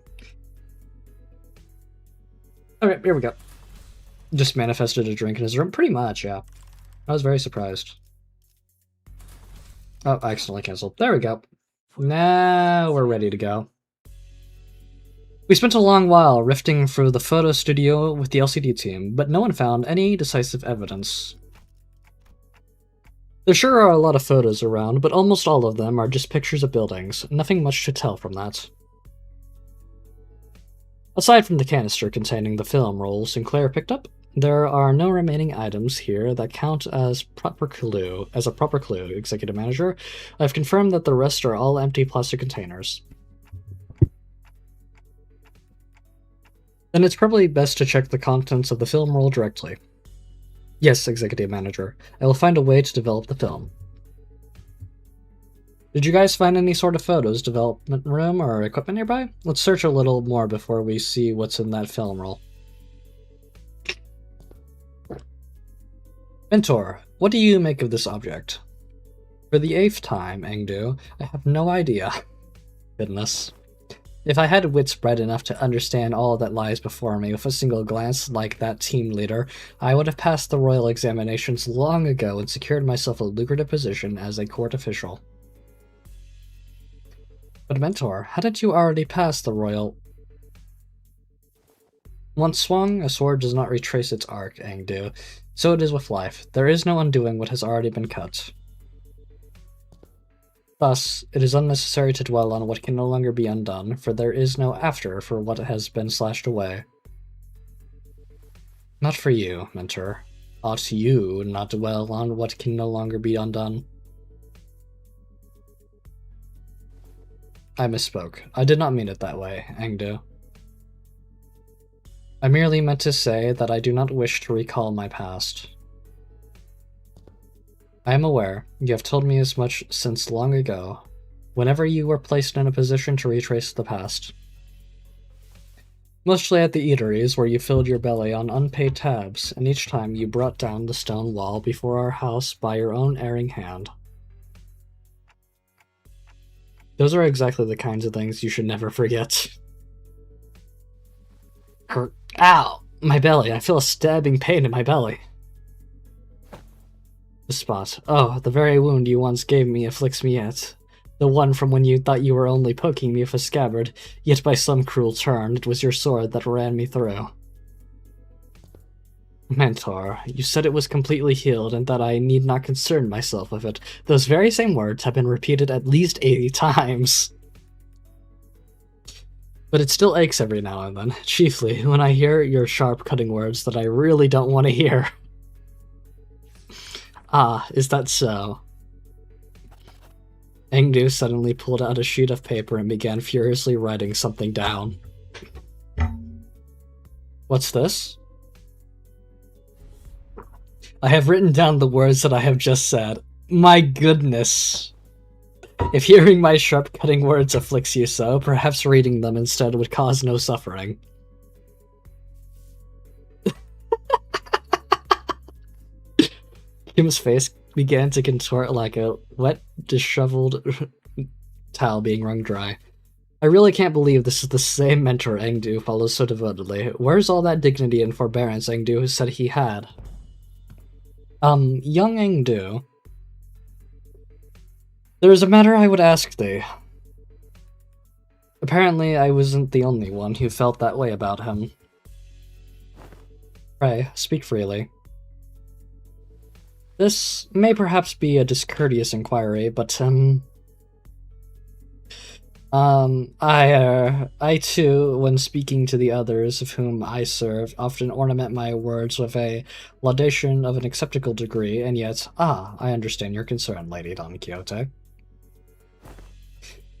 Okay, here we go. Just manifested a drink in his room. Pretty much, yeah. I was very surprised. Oh, I accidentally canceled. There we go. Now we're ready to go. We spent a long while rifting through the photo studio with the LCD team, but no one found any decisive evidence. There sure are a lot of photos around, but almost all of them are just pictures of buildings. Nothing much to tell from that. Aside from the canister containing the film roll Sinclair picked up, there are no remaining items here that count as a proper clue, Executive Manager. I've confirmed that the rest are all empty plastic containers. Then it's probably best to check the contents of the film roll directly. Yes, Executive Manager. I will find a way to develop the film. Did you guys find any sort of photos, development room, or equipment nearby? Let's search a little more before we see what's in that film roll. Mentor, what do you make of this object? For the 8th time, Engdu, I have no idea. Goodness. If I had wits bright enough to understand all that lies before me with a single glance like that team leader, I would have passed the royal examinations long ago and secured myself a lucrative position as a court official. But Mentor, how did you already pass the royal... Once swung, a sword does not retrace its arc, Engdu. So it is with life. There is no undoing what has already been cut. Thus, it is unnecessary to dwell on what can no longer be undone, for there is no after for what has been slashed away. Not for you, Mentor. Ought you not dwell on what can no longer be undone? I misspoke. I did not mean it that way, Engdu. I merely meant to say that I do not wish to recall my past. I am aware, you have told me as much since long ago, whenever you were placed in a position to retrace the past. Mostly at the eateries where you filled your belly on unpaid tabs, and each time you brought down the stone wall before our house by your own erring hand. Those are exactly the kinds of things you should never forget. Ow! My belly, I feel a stabbing pain in my belly. The spot. Oh, the very wound you once gave me afflicts me yet. The one from when you thought you were only poking me with a scabbard, yet by some cruel turn it was your sword that ran me through. Mentor, you said it was completely healed and that I need not concern myself with it. Those very same words have been repeated at least 80 times. But it still aches every now and then, chiefly when I hear your sharp, cutting words that I really don't want to hear. Ah, is that so? Engdu suddenly pulled out a sheet of paper and began furiously writing something down. What's this? I have written down the words that I have just said. My goodness. If hearing my sharp cutting words afflicts you so, perhaps reading them instead would cause no suffering. Kim's face began to contort like a wet, disheveled towel being wrung dry. I really can't believe this is the same mentor Engdu follows so devotedly. Where's all that dignity and forbearance Engdu said he had? Young Engdu, there is a matter I would ask thee. Apparently I wasn't the only one who felt that way about him. Pray, speak freely. This may perhaps be a discourteous inquiry, but, I too, when speaking to the others of whom I serve, often ornament my words with a laudation of an acceptable degree, and yet, I understand your concern, Lady Don Quixote.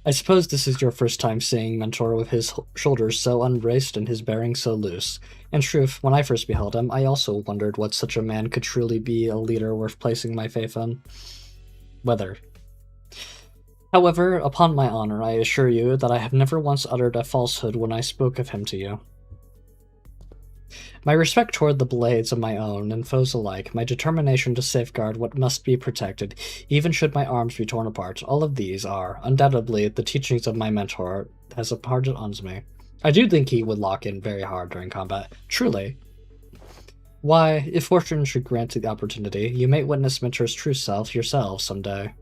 I suppose this is your first time seeing Mentor with his shoulders so unbraced and his bearing so loose. In truth, when I first beheld him, I also wondered what such a man could truly be a leader worth placing my faith in. Whether. However, upon my honor, I assure you that I have never once uttered a falsehood when I spoke of him to you. My respect toward the blades of my own and foes alike, my determination to safeguard what must be protected, even should my arms be torn apart, all of these are, undoubtedly, the teachings of my mentor has imparted onto me. I do think he would lock in very hard during combat. Truly. Why, if fortune should grant you the opportunity, you may witness Mentor's true self yourself someday.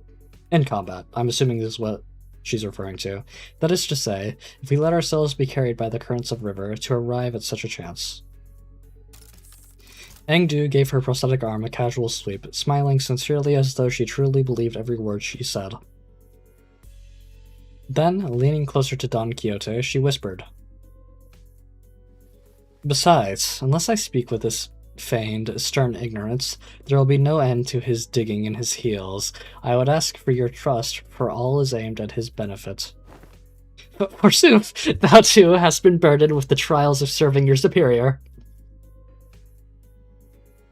In combat. I'm assuming this is what she's referring to. That is to say, if we let ourselves be carried by the currents of river to arrive at such a chance. Engdu gave her prosthetic arm a casual sweep, smiling sincerely as though she truly believed every word she said. Then, leaning closer to Don Quixote, she whispered, "Besides, unless I speak with this feigned, stern ignorance, there will be no end to his digging in his heels. I would ask for your trust, for all is aimed at his benefit." Forsooth, thou too hast been burdened with the trials of serving your superior.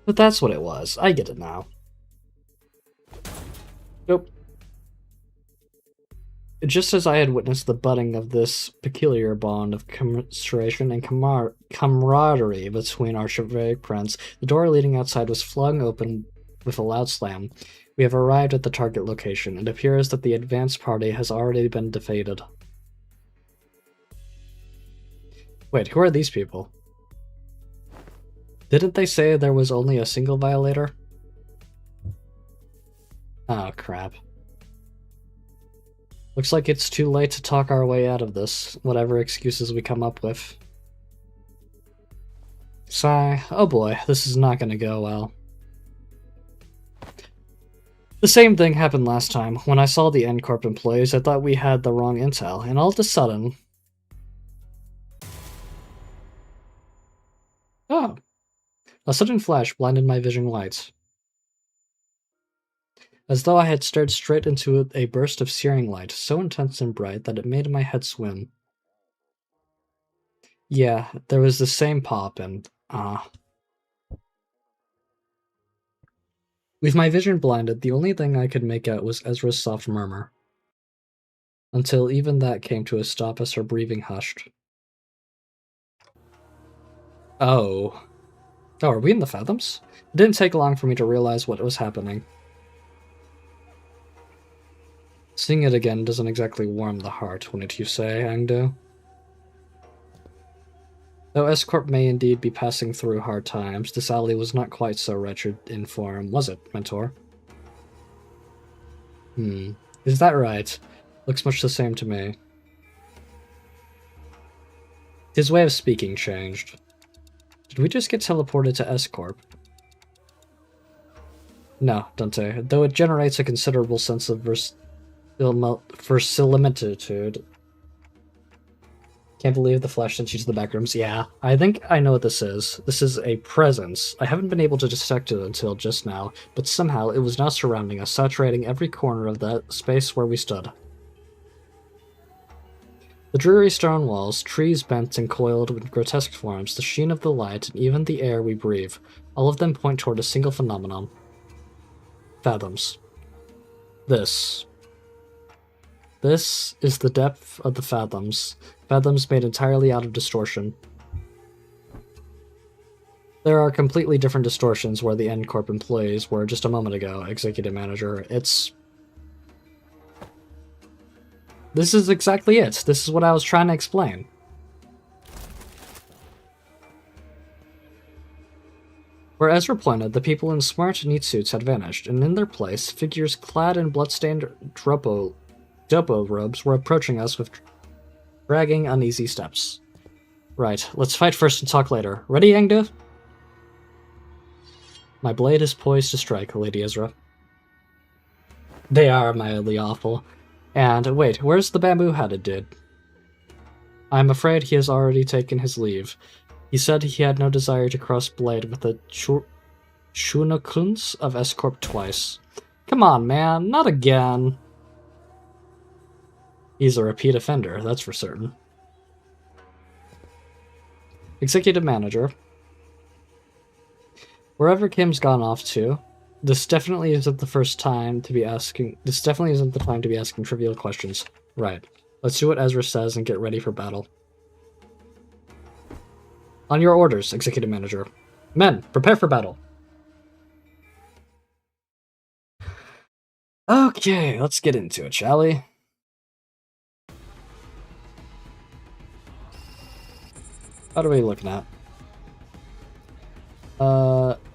But that's what it was. I get it now. Nope. Just as I had witnessed the budding of this peculiar bond of commiseration and camaraderie between our chivalric friends, the door leading outside was flung open with a loud slam. We have arrived at the target location. It appears that the advance party has already been defeated. Wait, who are these people? Didn't they say there was only a single violator? Oh, crap. Looks like it's too late to talk our way out of this, whatever excuses we come up with. Sigh. Oh boy, this is not gonna go well. The same thing happened last time. When I saw the N-Corp employees, I thought we had the wrong intel, and all of a sudden... Oh. A sudden flash blinded my vision lights, as though I had stared straight into a burst of searing light, so intense and bright that it made my head swim. Yeah, there was the same pop and... With my vision blinded, the only thing I could make out was Ezra's soft murmur, until even that came to a stop as her breathing hushed. Oh, are we in the Fathoms? It didn't take long for me to realize what was happening. Seeing it again doesn't exactly warm the heart, wouldn't you say, Angdo? Though S-Corp may indeed be passing through hard times, this alley was not quite so wretched in form, was it, Mentor? Is that right? Looks much the same to me. His way of speaking changed. Did we just get teleported to S-Corp? No, Dante, though it generates a considerable sense of verisimilitude. Can't believe the flesh sent you to the back rooms. Yeah, I think I know what this is. This is a presence. I haven't been able to detect it until just now, but somehow it was now surrounding us, saturating every corner of that space where we stood. The dreary stone walls, trees bent and coiled in grotesque forms, the sheen of the light, and even the air we breathe, all of them point toward a single phenomenon. Fathoms. This is the depth of the Fathoms. Fathoms made entirely out of distortion. There are completely different distortions where the N-Corp employees were just a moment ago, Executive Manager. This is exactly it. This is what I was trying to explain. Where Ezra pointed, the people in smart, neat suits had vanished, and in their place, figures clad in blood-stained dopo robes were approaching us with dragging, uneasy steps. Right, let's fight first and talk later. Ready, Yangdu? My blade is poised to strike, Lady Ezra. They are mildly awful. And wait, where's the bamboo-hatted dude? I'm afraid he has already taken his leave. He said he had no desire to cross blade with the Shunokuns of S-Corp twice. Come on, man, not again. He's a repeat offender, that's for certain. Executive Manager. Wherever Kim's gone off to, This definitely isn't the first time to be asking. This definitely isn't the time to be asking trivial questions. Right. Let's do what Ezra says and get ready for battle. On your orders, Executive Manager. Men, prepare for battle. Okay, let's get into it, shall we? What are we looking at?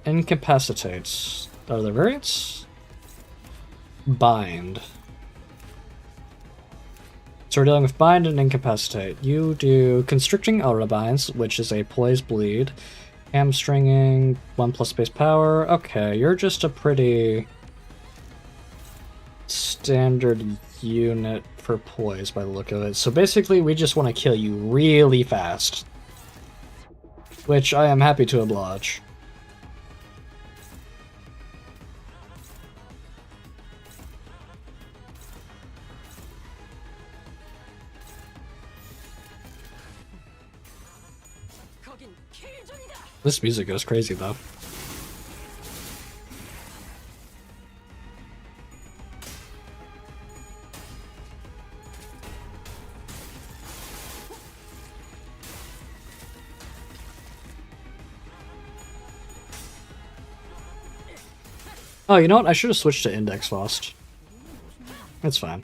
Incapacitates. Are there variants? Bind. So we're dealing with bind and incapacitate. You do constricting aura binds, which is a poise bleed. Hamstringing, 1+ space power. Okay, you're just a pretty standard unit for poise by the look of it. So basically, we just want to kill you really fast. Which I am happy to oblige. This music goes crazy though. Oh, you know what? I should have switched to Index Fast. It's fine.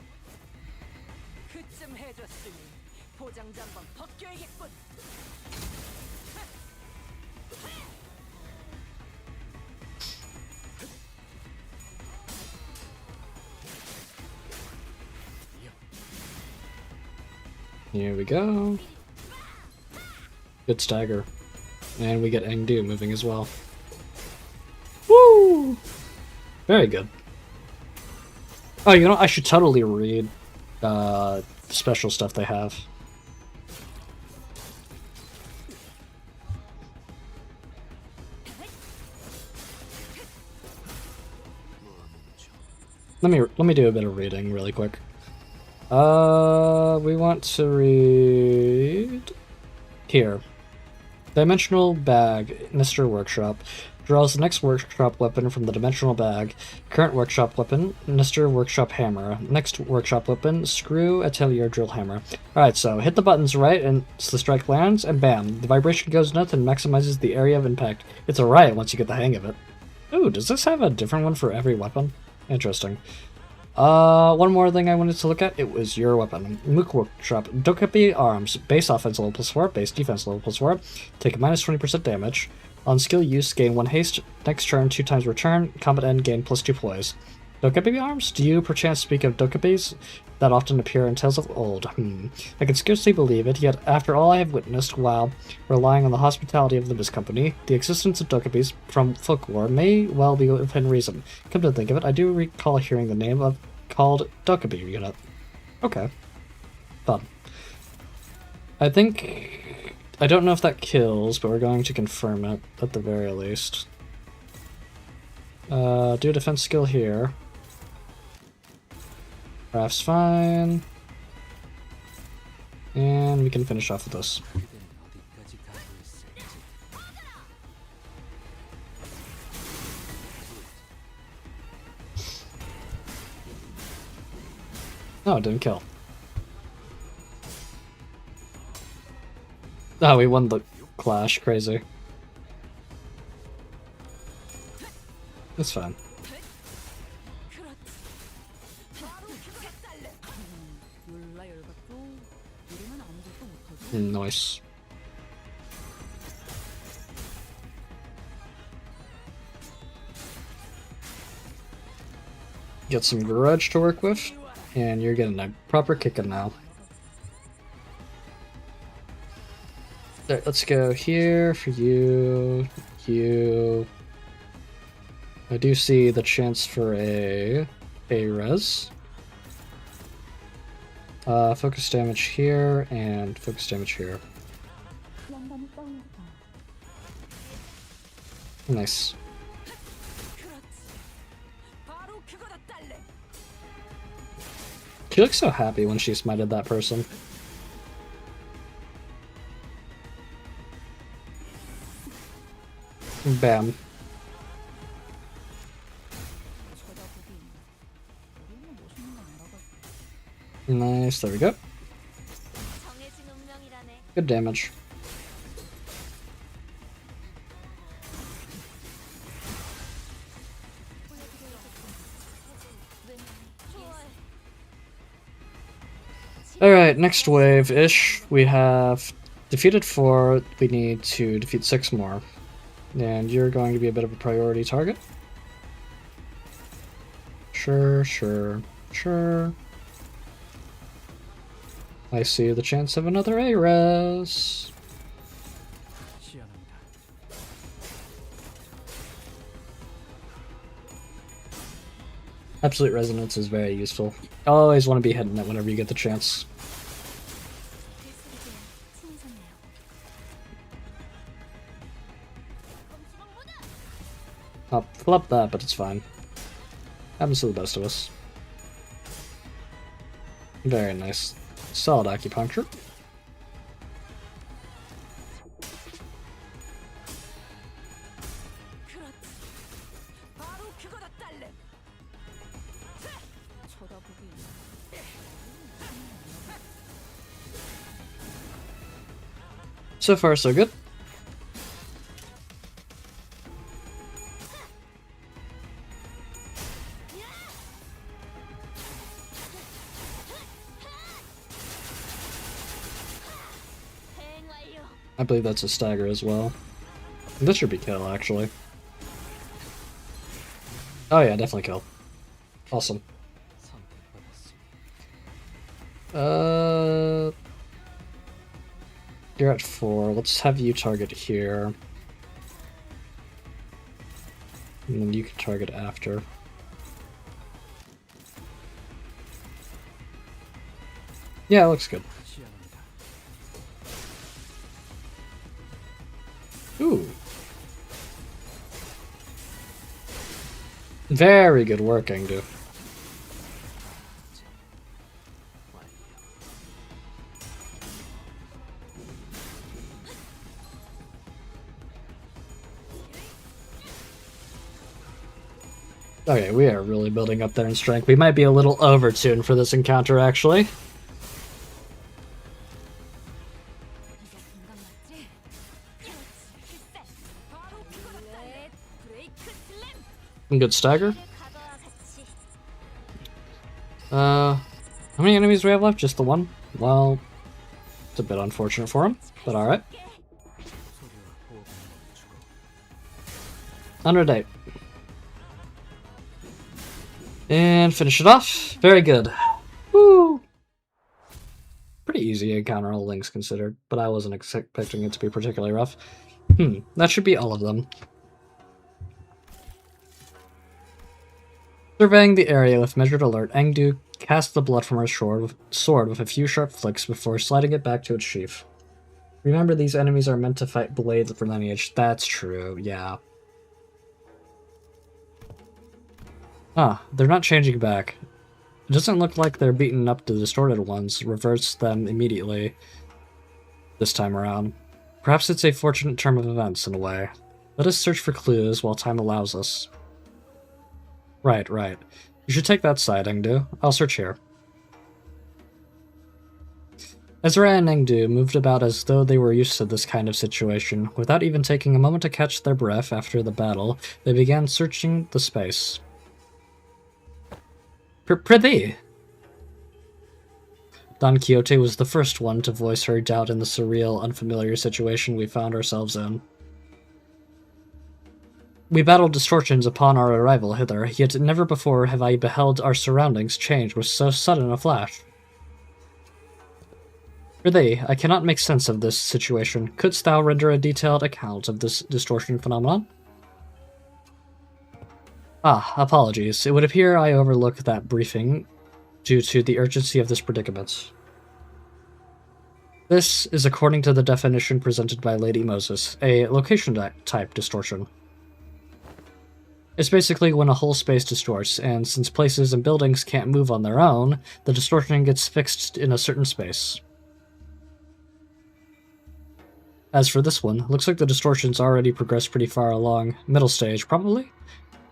Here we go. Good stagger. And we get Engdu moving as well. Woo! Very good. Oh, you know, I should totally read special stuff they have. Let me do a bit of reading really quick. We want to read here. Dimensional bag, Mr. Workshop. Draws the next workshop weapon from the dimensional bag. Current workshop weapon, Mr. Workshop hammer. Next workshop weapon, screw atelier drill hammer. Alright, so hit the buttons right and the strike lands, and bam, the vibration goes nuts and maximizes the area of impact. It's a riot once you get the hang of it. Ooh, does this have a different one for every weapon? Interesting. One more thing I wanted to look at, it was your weapon. Mook Workshop, Dokupi Arms, base offense level +4, base defense level +4, take a -20% damage. On skill use, gain 1 haste, next turn 2 times return, combat end, gain +2 poise. Dokupi Arms? Do you perchance speak of Dokupis that often appear in Tales of Old? I can scarcely believe it, yet after all I have witnessed while relying on the hospitality of the Limbus Company, the existence of Dokupis from folklore may well be within reason. Come to think of it, I do recall hearing the name of called Dokupi unit. Okay. Fun. I don't know if that kills, but we're going to confirm it at the very least. Do a defense skill here. Craft's fine. And we can finish off with this. Oh, it didn't kill. Oh, we won the clash. Crazy. It's fine. Nice. Get some grudge to work with, and you're getting a proper kicking now. There, let's go here for you, you. I do see the chance for a res. Focus damage here and focus damage here. Nice. She looks so happy when she smited that person. Bam. Nice, there we go. Good damage. Alright, next wave-ish. We have defeated 4, we need to defeat 6 more. And you're going to be a bit of a priority target. Sure, sure, sure. I see the chance of another A-res. Absolute Resonance is very useful. I always want to be hitting it whenever you get the chance. I'll flip that, but it's fine. Happens to the best of us. Very nice. Solid acupuncture. So far, so good. I believe that's a stagger as well. This should be kill, actually. Oh yeah, definitely kill. Awesome. You're at 4. Let's have you target here. And then you can target after. Yeah, it looks good. Ooh. Very good working, dude. Okay, we are really building up there in strength. We might be a little overtuned for this encounter, actually. Good stagger. How many enemies do we have left? Just the one? Well, it's a bit unfortunate for him, but alright. 108. And finish it off. Very good. Woo! Pretty easy encounter, all things considered, but I wasn't expecting it to be particularly rough. That should be all of them. Surveying the area with measured alert, Engdu cast the blood from her sword with a few sharp flicks before sliding it back to its sheath. Remember, these enemies are meant to fight blades for lineage. That's true, yeah. Ah, they're not changing back. It doesn't look like they're beaten up the distorted ones, reverts them immediately this time around. Perhaps it's a fortunate turn of events, in a way. Let us search for clues while time allows us. Right. You should take that side, Engdu. I'll search here. Ezra and Engdu moved about as though they were used to this kind of situation. Without even taking a moment to catch their breath after the battle, they began searching the space. Prithee! Don Quixote was the first one to voice her doubt in the surreal, unfamiliar situation we found ourselves in. We battled distortions upon our arrival hither, yet never before have I beheld our surroundings change with so sudden a flash. Prithee, I cannot make sense of this situation. Couldst thou render a detailed account of this distortion phenomenon? Ah, apologies. It would appear I overlooked that briefing due to the urgency of this predicament. This is according to the definition presented by Lady Moses, a location-type distortion. It's basically when a whole space distorts, and since places and buildings can't move on their own, the distortion gets fixed in a certain space. As for this one, looks like the distortion's already progressed pretty far along. Middle stage, probably?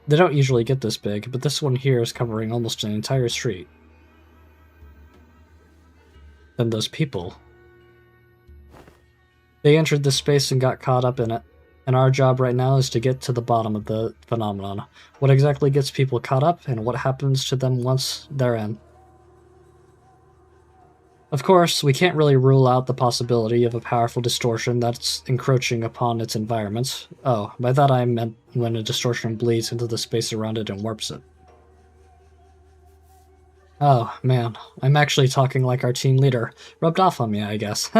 They don't usually get this big, but this one here is covering almost an entire street. than those people. They entered this space and got caught up in it, and our job right now is to get to the bottom of the phenomenon. What exactly gets people caught up, and what happens to them once they're in? Of course, we can't really rule out the possibility of a powerful distortion that's encroaching upon its environment. Oh, by that I meant when a distortion bleeds into the space around it and warps it. Oh, man, I'm actually talking like our team leader. Rubbed off on me, I guess.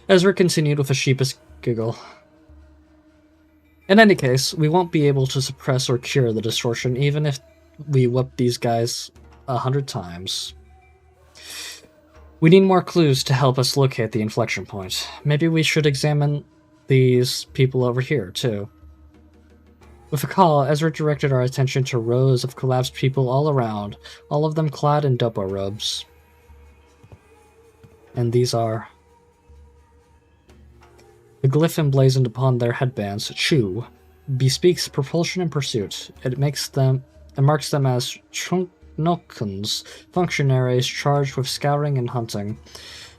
Ezra continued with a sheepish giggle. In any case, we won't be able to suppress or cure the distortion even if we whoop these guys 100 times. We need more clues to help us locate the inflection point. Maybe we should examine these people over here, too. With a call, Ezra directed our attention to rows of collapsed people all around, all of them clad in dopo robes. And these are... The glyph emblazoned upon their headbands, Chu, bespeaks propulsion and pursuit. It marks them as Chunknokans, functionaries charged with scouring and hunting.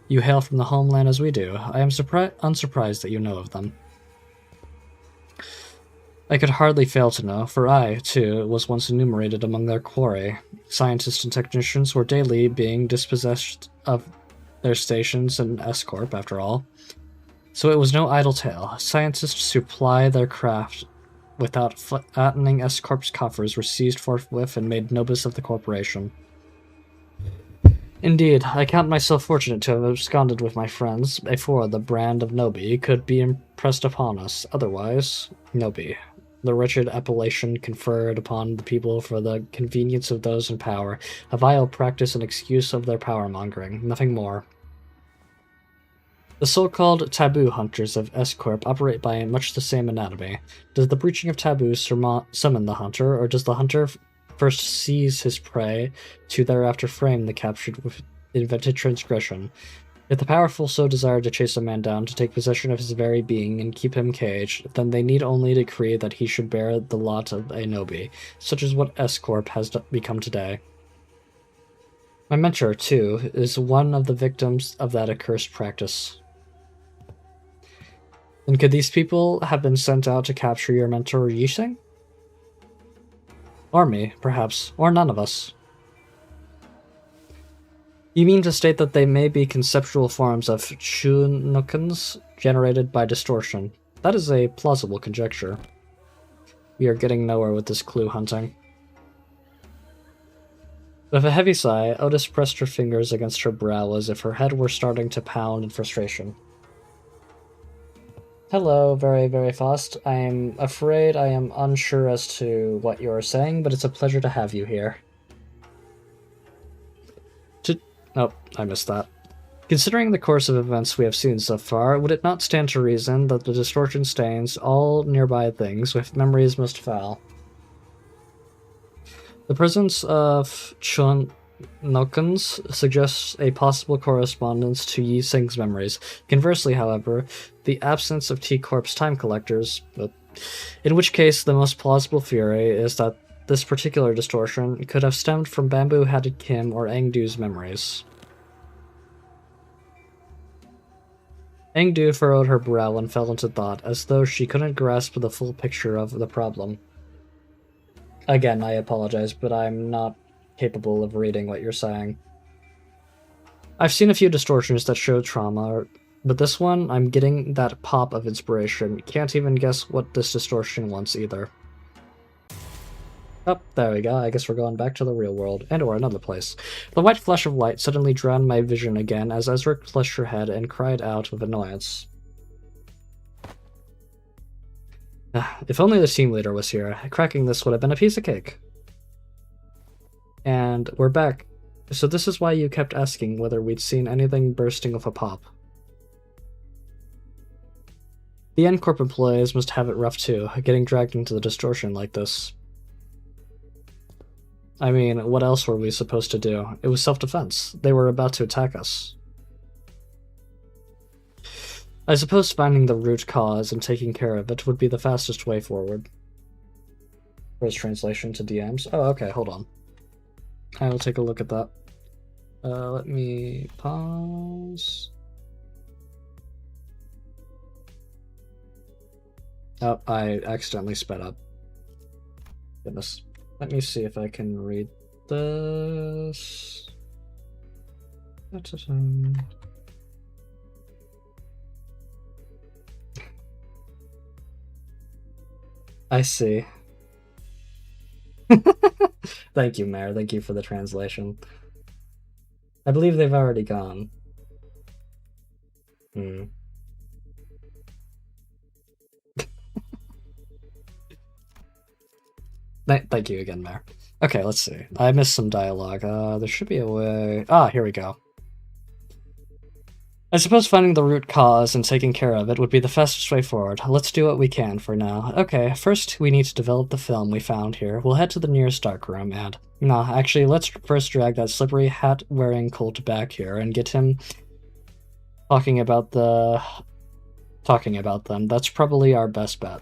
You hail from the homeland as we do. I am unsurprised that you know of them. I could hardly fail to know, for I, too, was once enumerated among their quarry. Scientists and technicians were daily being dispossessed of their stations in S-Corp, after all. So it was no idle tale. Scientists who ply their craft without flattening S-Corp's coffers were seized forthwith and made nobis of the corporation. Indeed, I count myself fortunate to have absconded with my friends before the brand of Nobi could be impressed upon us. Otherwise, Nobi, the wretched appellation conferred upon the people for the convenience of those in power, a vile practice and excuse of their power-mongering, nothing more. The so-called taboo hunters of S-Corp operate by much the same anatomy. Does the breaching of taboos summon the hunter, or does the hunter first seize his prey, to thereafter frame the captured with invented transgression? If the powerful so desire to chase a man down, to take possession of his very being and keep him caged, then they need only decree that he should bear the lot of a Nobi, such as what S-Corp has become today. My mentor, too, is one of the victims of that accursed practice. Then could these people have been sent out to capture your mentor Yisheng? Or me, perhaps, or none of us. You mean to state that they may be conceptual forms of Chunokans generated by distortion? That is a plausible conjecture. We are getting nowhere with this clue hunting. With a heavy sigh, Otis pressed her fingers against her brow as if her head were starting to pound in frustration. Hello, very, very fast. I'm afraid I am unsure as to what you're saying, but it's a pleasure to have you here. Oh, I missed that. Considering the course of events we have seen so far, would it not stand to reason that the distortion stains all nearby things with memories most foul? The presence of Chunokans suggests a possible correspondence to Yi Sing's memories. Conversely, however, the absence of T-Corp's time collectors, in which case the most plausible theory is that this particular distortion could have stemmed from Bamboo-Hatted Kim or Engdu's memories. Engdu furrowed her brow and fell into thought, as though she couldn't grasp the full picture of the problem. Again, I apologize, but I'm not capable of reading what you're saying. I've seen a few distortions that show trauma, but this one, I'm getting that pop of inspiration. Can't even guess what this distortion wants either. Oh, there we go. I guess we're going back to the real world, and/or another place. The white flash of light suddenly drowned my vision again as Ezra clutched her head and cried out with annoyance. If only the team leader was here, cracking this would have been a piece of cake. And we're back. So this is why you kept asking whether we'd seen anything bursting with a pop. The N-Corp employees must have it rough too, getting dragged into the distortion like this. I mean, what else were we supposed to do? It was self-defense. They were about to attack us. I suppose finding the root cause and taking care of it would be the fastest way forward. First translation to DMs. Oh, okay, hold on. I will take a look at that. Let me pause. Oh, I accidentally sped up. Goodness. Let me see if I can read this. I see. Thank you, Mayor. Thank you for the translation. I believe they've already gone. Hmm. Thank you again, Mayor. Okay, let's see. I missed some dialogue. There should be a way. Ah, here we go. I suppose finding the root cause and taking care of it would be the fastest way forward. Let's do what we can for now. Okay, first we need to develop the film we found here. We'll head to the nearest darkroom and... Nah, actually, let's first drag that slippery hat-wearing colt back here and get him talking about them. That's probably our best bet.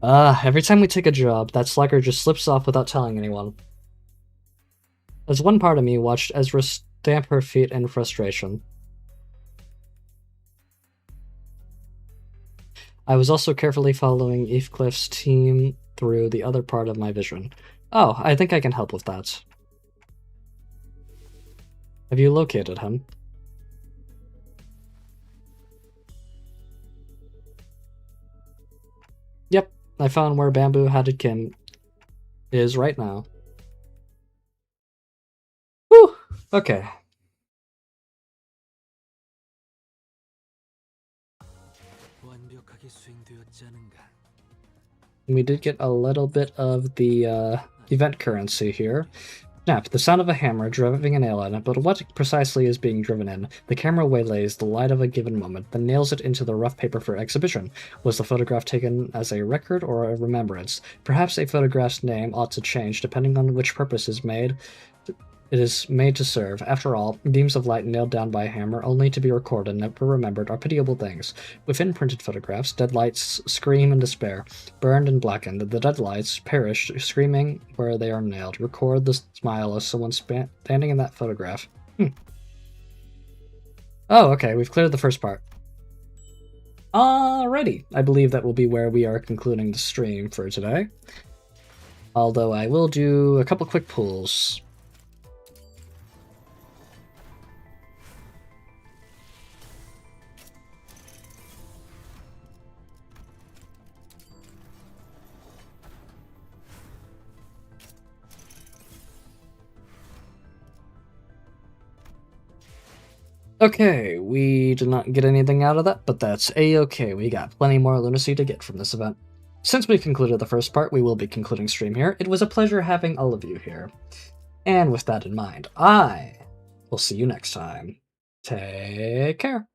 Every time we take a job, that slacker just slips off without telling anyone. As one part of me watched Ezra stamp her feet in frustration. I was also carefully following Eafcliff's team through the other part of my vision. Oh, I think I can help with that. Have you located him? Yep, I found where Bamboo-Hatted Kim is right now. Whew, okay. We did get a little bit of the event currency here. Snap, the sound of a hammer driving a nail in it, but what precisely is being driven in? The camera waylays the light of a given moment, then nails it into the rough paper for exhibition. Was the photograph taken as a record or a remembrance? Perhaps a photograph's name ought to change depending on which purpose it is made to serve. After all, beams of light nailed down by a hammer only to be recorded and never remembered are pitiable things. Within printed photographs, dead lights scream in despair. Burned and blackened, the dead lights perish, screaming where they are nailed. Record the smile of someone standing in that photograph. Oh, okay, we've cleared the first part. Alrighty, I believe that will be where we are concluding the stream for today. Although I will do a couple quick pulls. Okay, we did not get anything out of that, but that's a-okay. We got plenty more lunacy to get from this event. Since we concluded the first part, we will be concluding stream here. It was a pleasure having all of you here. And with that in mind, I will see you next time. Take care.